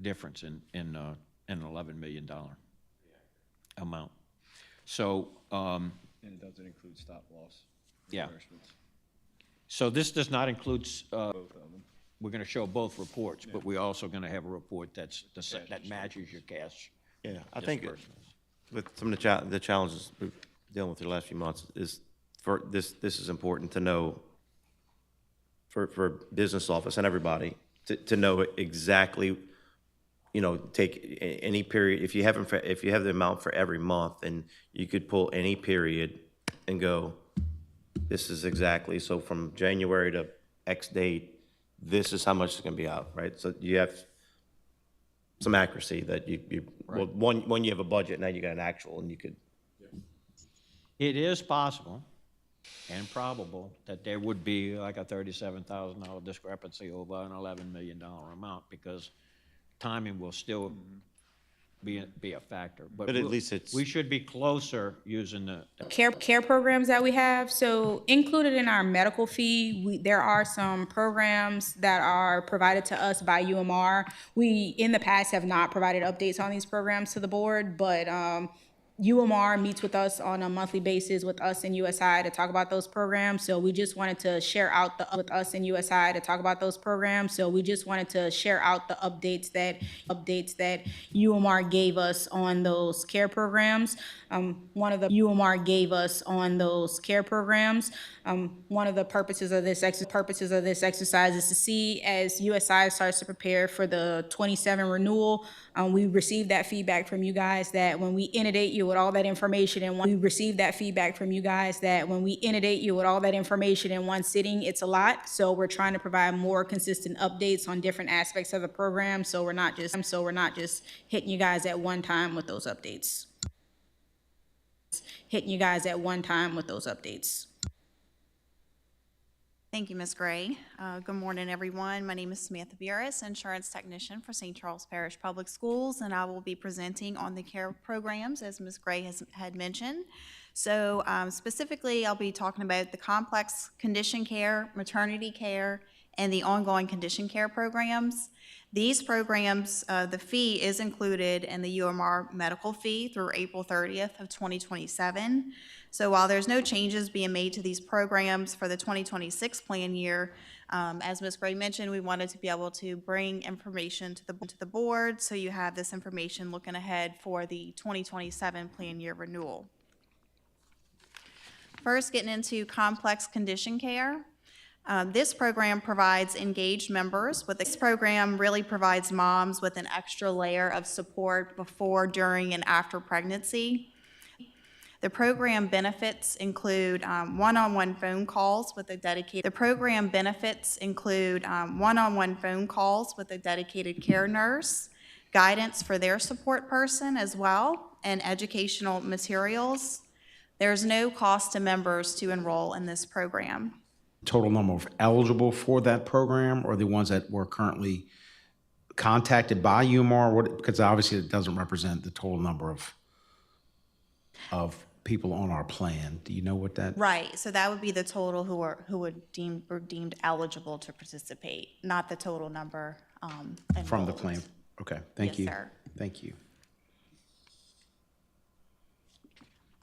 difference in an $11 million amount. So And it doesn't include stop loss. Yeah. reimbursements. So this does not include, we're going to show both reports, but we're also going to have a report that matches your cash. Yeah, I think disbursements. with some of the challenges we've dealing with the last few months is for this is important to know for business office and everybody to know exactly, take any period. If you have the amount for every month, and you could pull any period and go, this is exactly, so from January to X date, this is how much is going to be out, right? So you have some accuracy that well, one, you have a budget, now you got an actual, and you could. It is possible and probable that there would be like a $37,000 discrepancy over an $11 million amount, because timing will still be a factor. But at least we should be closer using the Care programs that we have. So included in our medical fee, there are some programs that are provided to us by UMR. We, in the past, have not provided updates on these programs to the board, but UMR meets with us on a monthly basis with us and USI to talk about those programs. So we just wanted to share out the updates that UMR gave us on those care programs. One of the purposes of this exercise is to see, as USI starts to prepare for the 27 renewal, we received that feedback from you guys that when we inundate you with all that information in one sitting, it's a lot. So we're trying to provide more consistent updates on different aspects of the program. So we're not just hitting you guys at one time with those updates. Thank you, Ms. Gray. Good morning, everyone. My name is Samantha Vieras, insurance technician for St. Charles Parish Public Schools, and I will be presenting on the care programs, as Ms. Gray had mentioned. So specifically, I'll be talking about the complex condition care, maternity care, and the ongoing condition care programs. These programs, the fee is included in the UMR medical fee through April 30th of 2027. So while there's no changes being made to these programs for the 2026 plan year, As Ms. Gray mentioned, we wanted to be able to bring information to the board, so you have this information looking ahead for the 2027 plan year renewal. First, getting into complex condition care. This program provides engaged members, but this program really provides moms with an extra layer of support before, during, and after pregnancy. The program benefits include one-on-one phone calls with a dedicated. The program benefits include one-on-one phone calls with a dedicated care nurse, guidance for their support person as well, and educational materials. There's no cost to members to enroll in this program. Total number of eligible for that program, or the ones that were currently contacted by UMR? What, because obviously it doesn't represent the total number of people on our plan. Do you know what that? Right, so that would be the total who were deemed eligible to participate, not the total number From the enrolled. plan? Okay, thank Yes, you. sir. Thank you.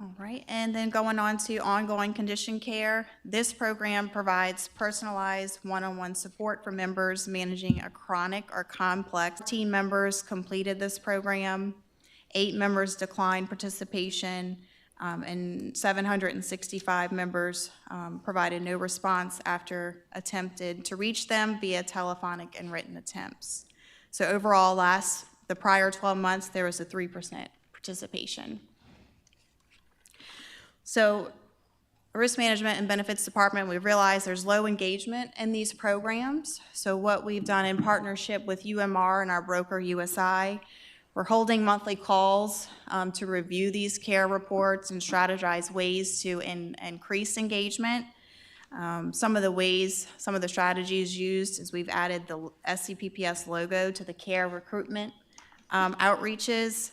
All right, and then going on to ongoing condition care. This program provides personalized one-on-one support for members managing a chronic or complex. 14 members completed this program, 8 members declined participation, and 765 members provided no response after attempted to reach them via telephonic and written attempts. So overall, the prior 12 months, there was a 3% participation. So Risk Management and Benefits Department, we've realized there's low engagement in these programs. So what we've done in partnership with UMR and our broker USI, we're holding monthly calls to review these care reports and strategize ways to increase engagement. Some of the strategies used is we've added the SCPPS logo to the care recruitment outreaches.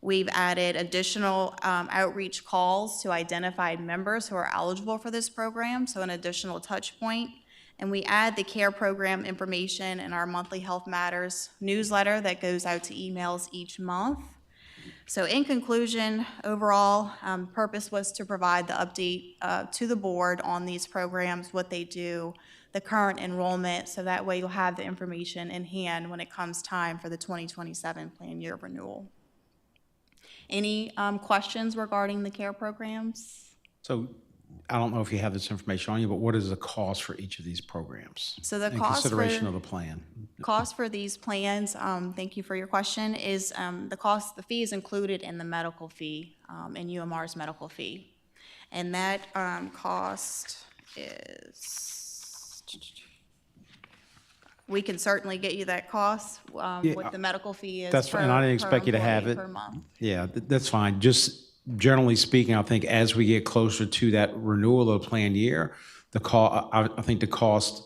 We've added additional outreach calls to identified members who are eligible for this program, so an additional touch point. And we add the care program information in our monthly Health Matters newsletter that goes out to emails each month. So in conclusion, overall, purpose was to provide the update to the board on these programs, what they do, the current enrollment, so that way you'll have the information in hand when it comes time for the 2027 plan year renewal. Any questions regarding the care programs? So I don't know if you have this information on you, but what is the cost for each of these programs? So the in cost consideration for- of the plan. Cost for these plans, thank you for your question, is the fee is included in the medical fee, in UMR's medical fee. And that cost is, we can certainly get you that cost, what the medical fee is That's per, fine, and I didn't per expect you to have employee it. per month. Yeah, that's fine. Just generally speaking, I think as we get closer to that renewal of the plan year, I think the cost,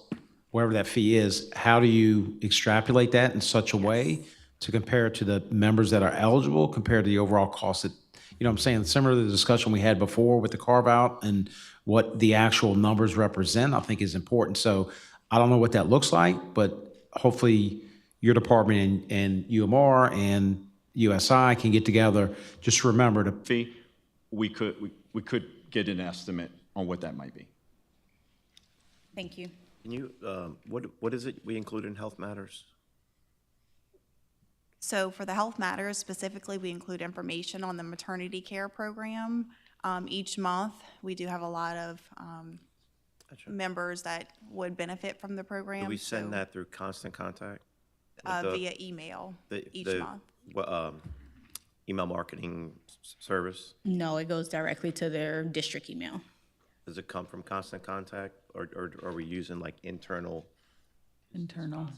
whatever that fee is, how do you extrapolate that in such a way to compare it to the members that are eligible compared to the overall cost that, you know what I'm saying, similar to the discussion we had before with the carve out and what the actual numbers represent, I think is important. So I don't know what that looks like, but hopefully your department and UMR and USI can get together. Just remember to Fee, we could get an estimate on what that might be. Thank you. Can you, what is it we include in Health Matters? So for the Health Matters specifically, we include information on the maternity care program. Each month, we do have a lot of members that would benefit from the program. Do we send so, that through Constant Contact? With the- via email each the, month. Email marketing service? No, it goes directly to their district email. Does it come from Constant Contact, or are we using like internal? Internal.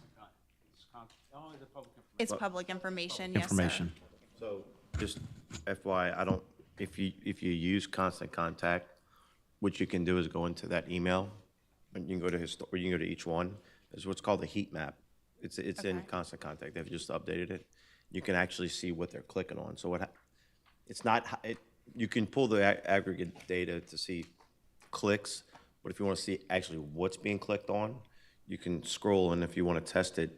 It's public information, yes, sir. information. So just FYI, I don't, if you use Constant Contact, what you can do is go into that email, and you can go to or you can go to each one. There's what's called a heat map. It's in Okay. Constant Contact. They've just updated it. You can actually see what they're clicking on. So it's not, you can pull the aggregate data to see clicks, but if you want to see actually what's being clicked on, you can scroll, and if you want to test it,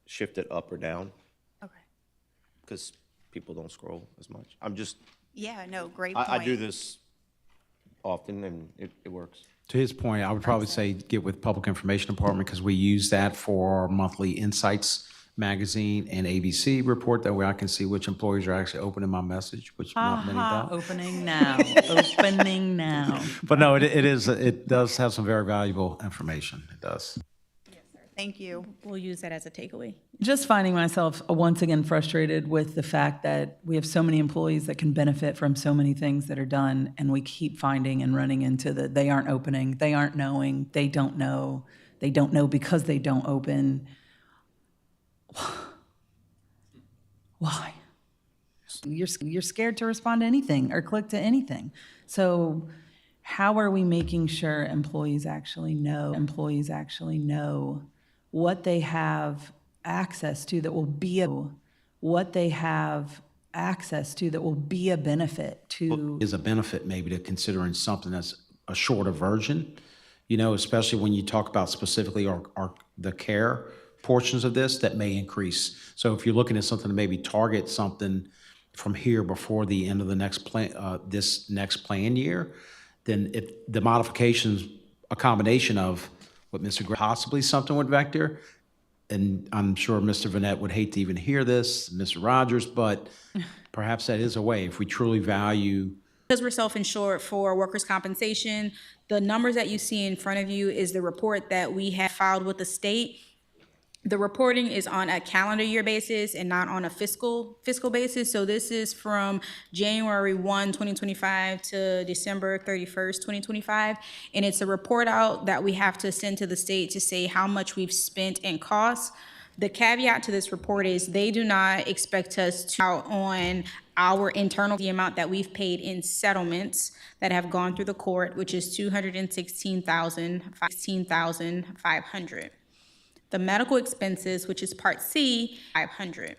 shift it up or down, Okay. because people don't scroll as much. I'm just, Yeah, no, great point. I do this often, and it works. To his point, I would probably say get with Public Information Department because we use that for our monthly Insights magazine and ABC report. That way I can see which employees are actually opening my message, which not many don't. Opening now, opening now. But no, it does have some very valuable information. It does. Thank you. We'll use that as a takeaway. Just finding myself once again frustrated with the fact that we have so many employees that can benefit from so many things that are done, and we keep finding and running into the, they aren't opening, they aren't knowing, they don't know because they don't open. Why? You're scared to respond to anything or click to anything. So how are we making sure employees actually know what they have access to that will be a benefit to? Is a benefit maybe to considering something that's a shorter version, especially when you talk about specifically the care portions of this that may increase. So if you're looking at something to maybe target something from here before the end of the next plan, this next plan year, then if the modifications, a combination of what Mr. Gray, possibly something with Vector, and I'm sure Mr. Vanette would hate to even hear this, Mr. Rogers, but perhaps that is a way if we truly value. Because we're self-insured for workers' compensation, the numbers that you see in front of you is the report that we have filed with the state. The reporting is on a calendar year basis and not on a fiscal basis. So this is from January 1, 2025 to December 31st, 2025. And it's a report out that we have to send to the state to say how much we've spent in costs. The caveat to this report is they do not expect us to out on our internal, the amount that we've paid in settlements that have gone through the court, which is $216,500. The medical expenses, which is Part C, $500.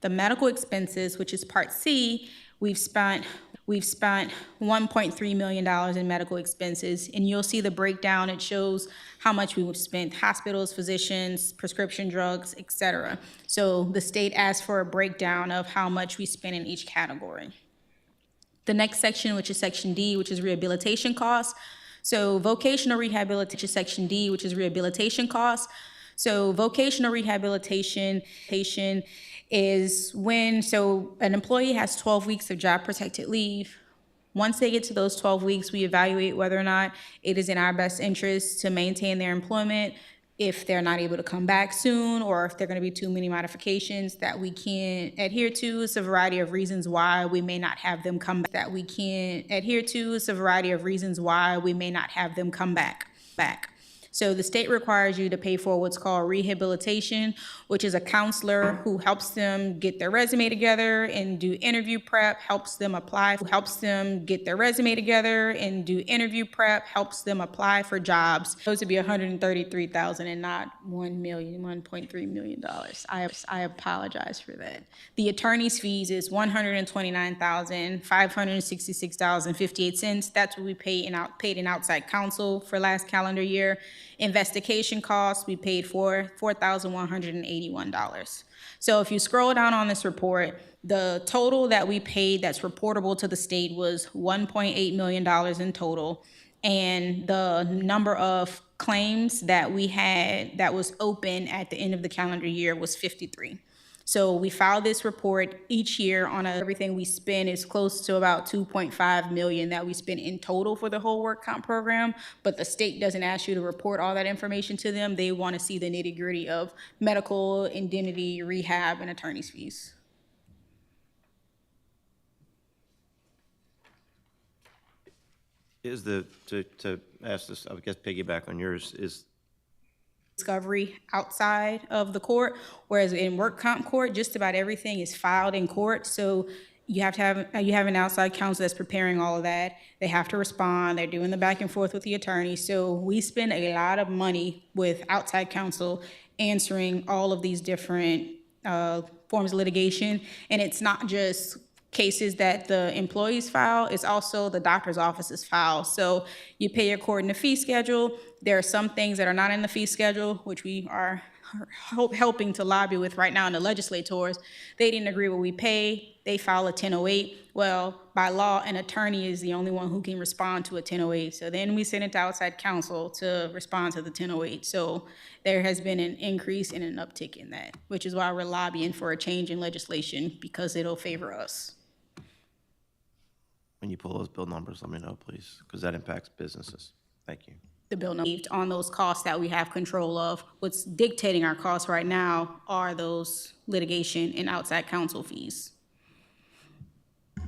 The medical expenses, which is Part C, we've spent $1.3 million in medical expenses, and you'll see the breakdown. It shows how much we've spent: hospitals, physicians, prescription drugs, etc. So the state asked for a breakdown of how much we spent in each category. The next section, which is Section D, which is rehabilitation costs. So vocational rehabilitation, Section D, which is rehabilitation costs. So vocational rehabilitation is when, so an employee has 12 weeks of job protected leave. Once they get to those 12 weeks, we evaluate whether or not it is in our best interest to maintain their employment. If they're not able to come back soon, or if there are going to be too many modifications that we can't adhere to, it's a variety of reasons why we may not have them come back. So the state requires you to pay for what's called rehabilitation, which is a counselor who helps them get their resume together and do interview prep, helps them apply for jobs. Those would be $133,000 and not $1.3 million. I apologize for that. The attorney's fees is $129,566.58. That's what we paid in outside counsel for last calendar year. Investigation costs, we paid for $4,181. So if you scroll down on this report, the total that we paid that's reportable to the state was $1.8 million in total. And the number of claims that we had that was open at the end of the calendar year was 53. So we file this report each year on everything we spend is close to about $2.5 million that we spend in total for the whole work comp program. But the state doesn't ask you to report all that information to them. They want to see the nitty gritty of medical, indemnity, rehab, and attorney's fees. Is to ask this, I guess piggyback on yours, is Discovery outside of the court, whereas in work comp court, just about everything is filed in court. So you have an outside counsel that's preparing all of that. They have to respond. They're doing the back and forth with the attorney. So we spend a lot of money with outside counsel answering all of these different forms of litigation. And it's not just cases that the employees file, it's also the doctor's offices file. So you pay according to fee schedule. There are some things that are not in the fee schedule, which we are helping to lobby with right now in the legislators, they didn't agree what we pay. They file a 1008. Well, by law, an attorney is the only one who can respond to a 1008. So then we send it to outside counsel to respond to the 1008. So there has been an increase and an uptick in that, which is why we're lobbying for a change in legislation, because it'll favor us. When you pull those bill numbers, let me know, please, because that impacts businesses. Thank you. The bill on those costs that we have control of. What's dictating our costs right now are those litigation and outside counsel fees.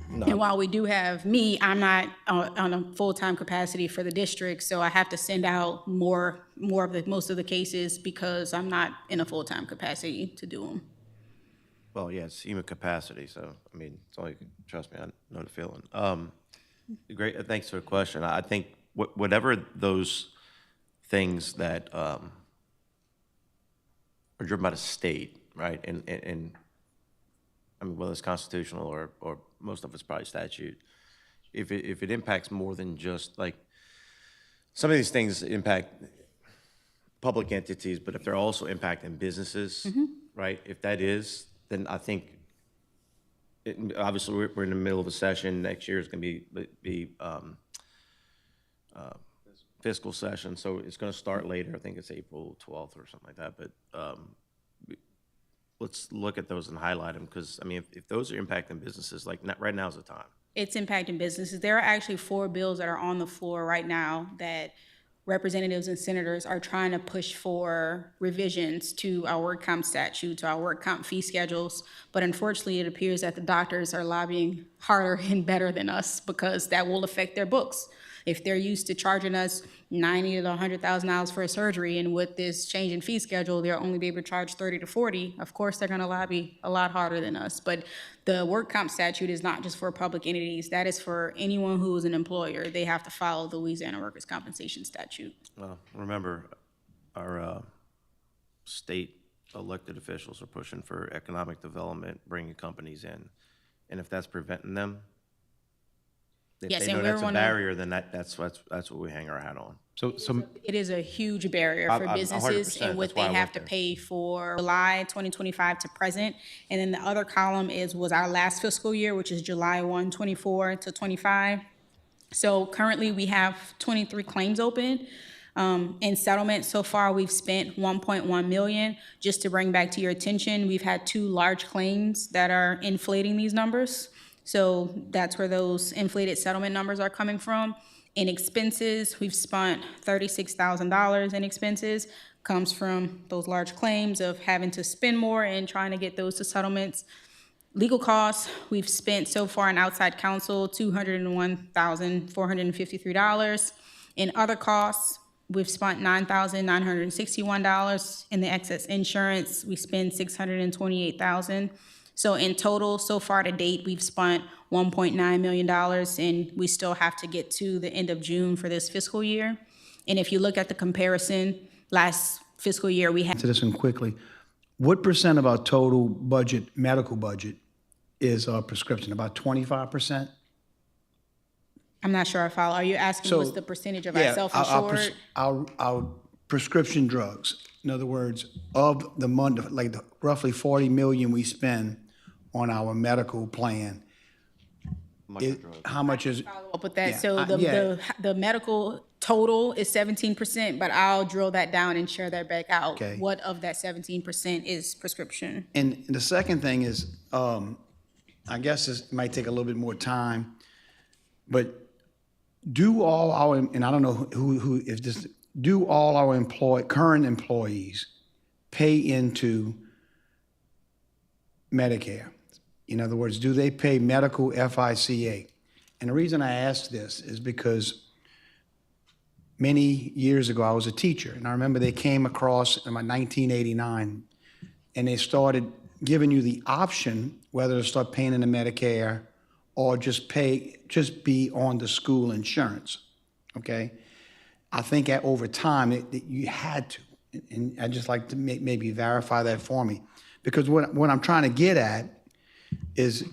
And while we do have I'm not on a full-time capacity for the district, so I have to send out most of the cases because I'm not in a full-time capacity to do them. Well, yeah, it's human capacity, so, I mean, it's all you can, trust me, I know the feeling. Great, thanks for the question. I think whatever those things that are driven by the state, right, and I mean, whether it's constitutional or most of it's probably statute, if it impacts more than just, like, some of these things impact public entities, but if they're also impacting businesses, right, if that is, then I think, obviously, we're in the middle of a session. Next year is going to be fiscal session, so it's going to start later. I think it's April 12th or something like that. But let's look at those and highlight them, because, I mean, if those are impacting businesses, like, right now is the time. It's impacting businesses. There are actually 4 bills that are on the floor right now that representatives and senators are trying to push for revisions to our work comp statute, to our work comp fee schedules. But unfortunately, it appears that the doctors are lobbying harder and better than us, because that will affect their books. If they're used to charging us $90,000 to $100,000 for a surgery, and with this change in fee schedule, they'll only be able to charge $30,000 to $40,000. Of course, they're going to lobby a lot harder than us. But the work comp statute is not just for public entities. That is for anyone who is an employer. They have to follow the Louisiana Workers' Compensation Statute. Well, remember, our state elected officials are pushing for economic development, bringing companies in. And if that's preventing them, if Yes, they and know we're that's a one of- barrier, then that's what we hang our hat on. So It is a huge barrier for I'm businesses 100%, and what that's they why I have went to there. pay for July 2025 to present. And then the other column was our last fiscal year, which is July 1, 24 to 25. So currently, we have 23 claims open. In settlement, so far, we've spent $1.1 million. Just to bring back to your attention, we've had 2 large claims that are inflating these numbers. So that's where those inflated settlement numbers are coming from. In expenses, we've spent $36,000 in expenses. Comes from those large claims of having to spend more and trying to get those to settlements. Legal costs, we've spent so far in outside counsel $201,453. In other costs, we've spent $9,961. In the excess insurance, we spend $628,000. So in total, so far to date, we've spent $1.9 million, and we still have to get to the end of June for this fiscal year. And if you look at the comparison, last fiscal year, we had To this one quickly. What percent of our total budget, medical budget, is prescription? About 25%? I'm not sure I follow. Are you asking So, what's the percentage of our Yeah, self-insured? our prescription drugs. In other words, of the money, like the roughly 40 million we spend on our medical plan, how much is? Follow up with that. Yeah, So yeah. the medical total is 17%, but I'll drill that down and share that back out. Okay. What of that 17% is prescription? And the second thing is, I guess this might take a little bit more time, but do all our, and I don't know who if this, do all our current employees pay into Medicare? In other words, do they pay medical FICA? And the reason I ask this is because many years ago, I was a teacher, and I remember they came across in 1989, and they started giving you the option whether to start paying into Medicare or just be on the school insurance, okay? I think over time, you had to, and I'd just like to maybe verify that for me. Because what I'm trying to get at is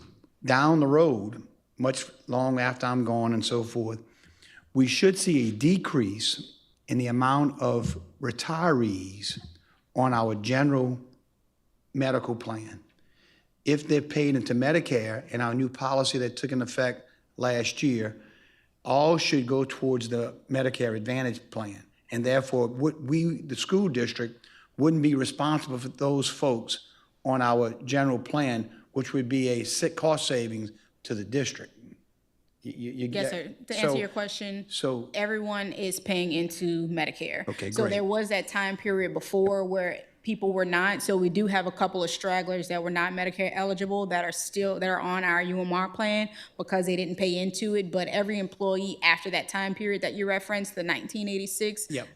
down the road, much long after I'm gone and so forth, we should see a decrease in the amount of retirees on our general medical plan. If they're paid into Medicare and our new policy that took into effect last year, all should go towards the Medicare Advantage plan. And therefore, the school district, wouldn't be responsible for those folks on our general plan, which would be a cost savings to the district. You Yes, get- sir. To answer so- your question, So, everyone is paying into Medicare. Okay, So great. there was that time period before where people were not. So we do have a couple of stragglers that were not Medicare eligible that are on our UMR plan because they didn't pay into it. But every employee after that time period that you referenced, the 1986, Yep.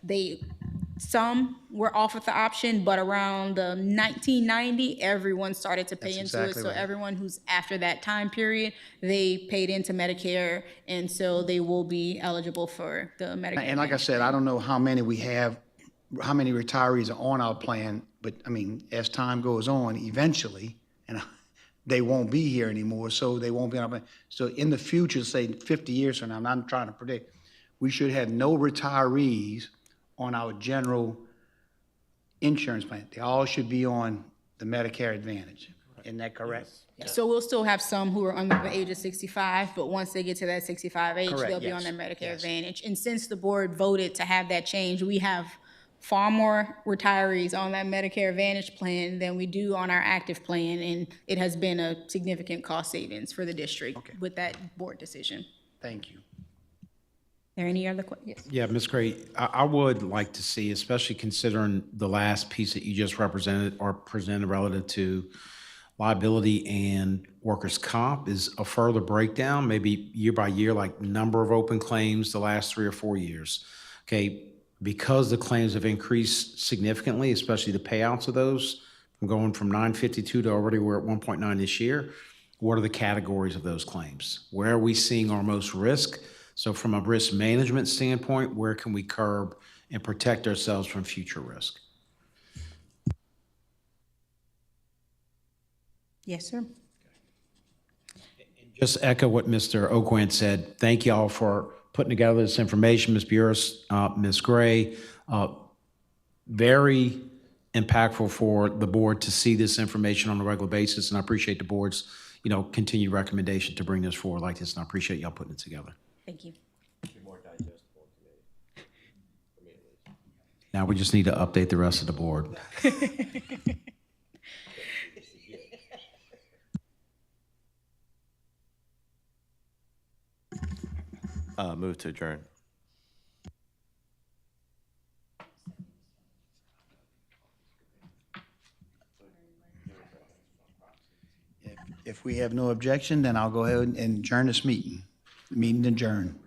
some were offered the option, but around the 1990, everyone started to pay That's into it. exactly So right. everyone who's after that time period, they paid into Medicare, and so they will be eligible for the Medicare. and like I Advantage. said, I don't know how many we have, how many retirees are on our plan, but I mean, as time goes on, eventually, and they won't be here anymore, so they won't be on our plan. So in the future, say 50 years from now, I'm not trying to predict, we should have no retirees on our general insurance plan. They all should be on the Medicare Advantage. Isn't that correct? So we'll still have some who are under the age of 65, but once they get to that 65 age, Correct, they'll be on yes, their Medicare yes. Advantage. And since the board voted to have that change, we have far more retirees on that Medicare Advantage plan than we do on our active plan, and it has been a significant cost savings for the district with that board decision. Thank you. Are there any other questions? Yes. Yeah, Ms. Gray, I would like to see, especially considering the last piece that you just represented or presented relative to liability and workers' comp, is a further breakdown, maybe year by year, like number of open claims the last 3 or 4 years. Okay, because the claims have increased significantly, especially the payouts of those, from going from 952 to already we're at 1.9 this year. What are the categories of those claims? Where are we seeing our most risk? So from a risk management standpoint, where can we curb and protect ourselves from future risk? Yes, sir. Just echo what Mr. Oquan said. Thank you all for putting together this information, Ms. Burris, Ms. Gray. Very impactful for the board to see this information on a regular basis, and I appreciate the board's, continued recommendation to bring this forward like this, and I appreciate y'all putting it together. Thank you. Now we just need to update the rest of the board. Move to adjourn. If we have no objection, then I'll go ahead and adjourn this meeting. Meeting adjourned.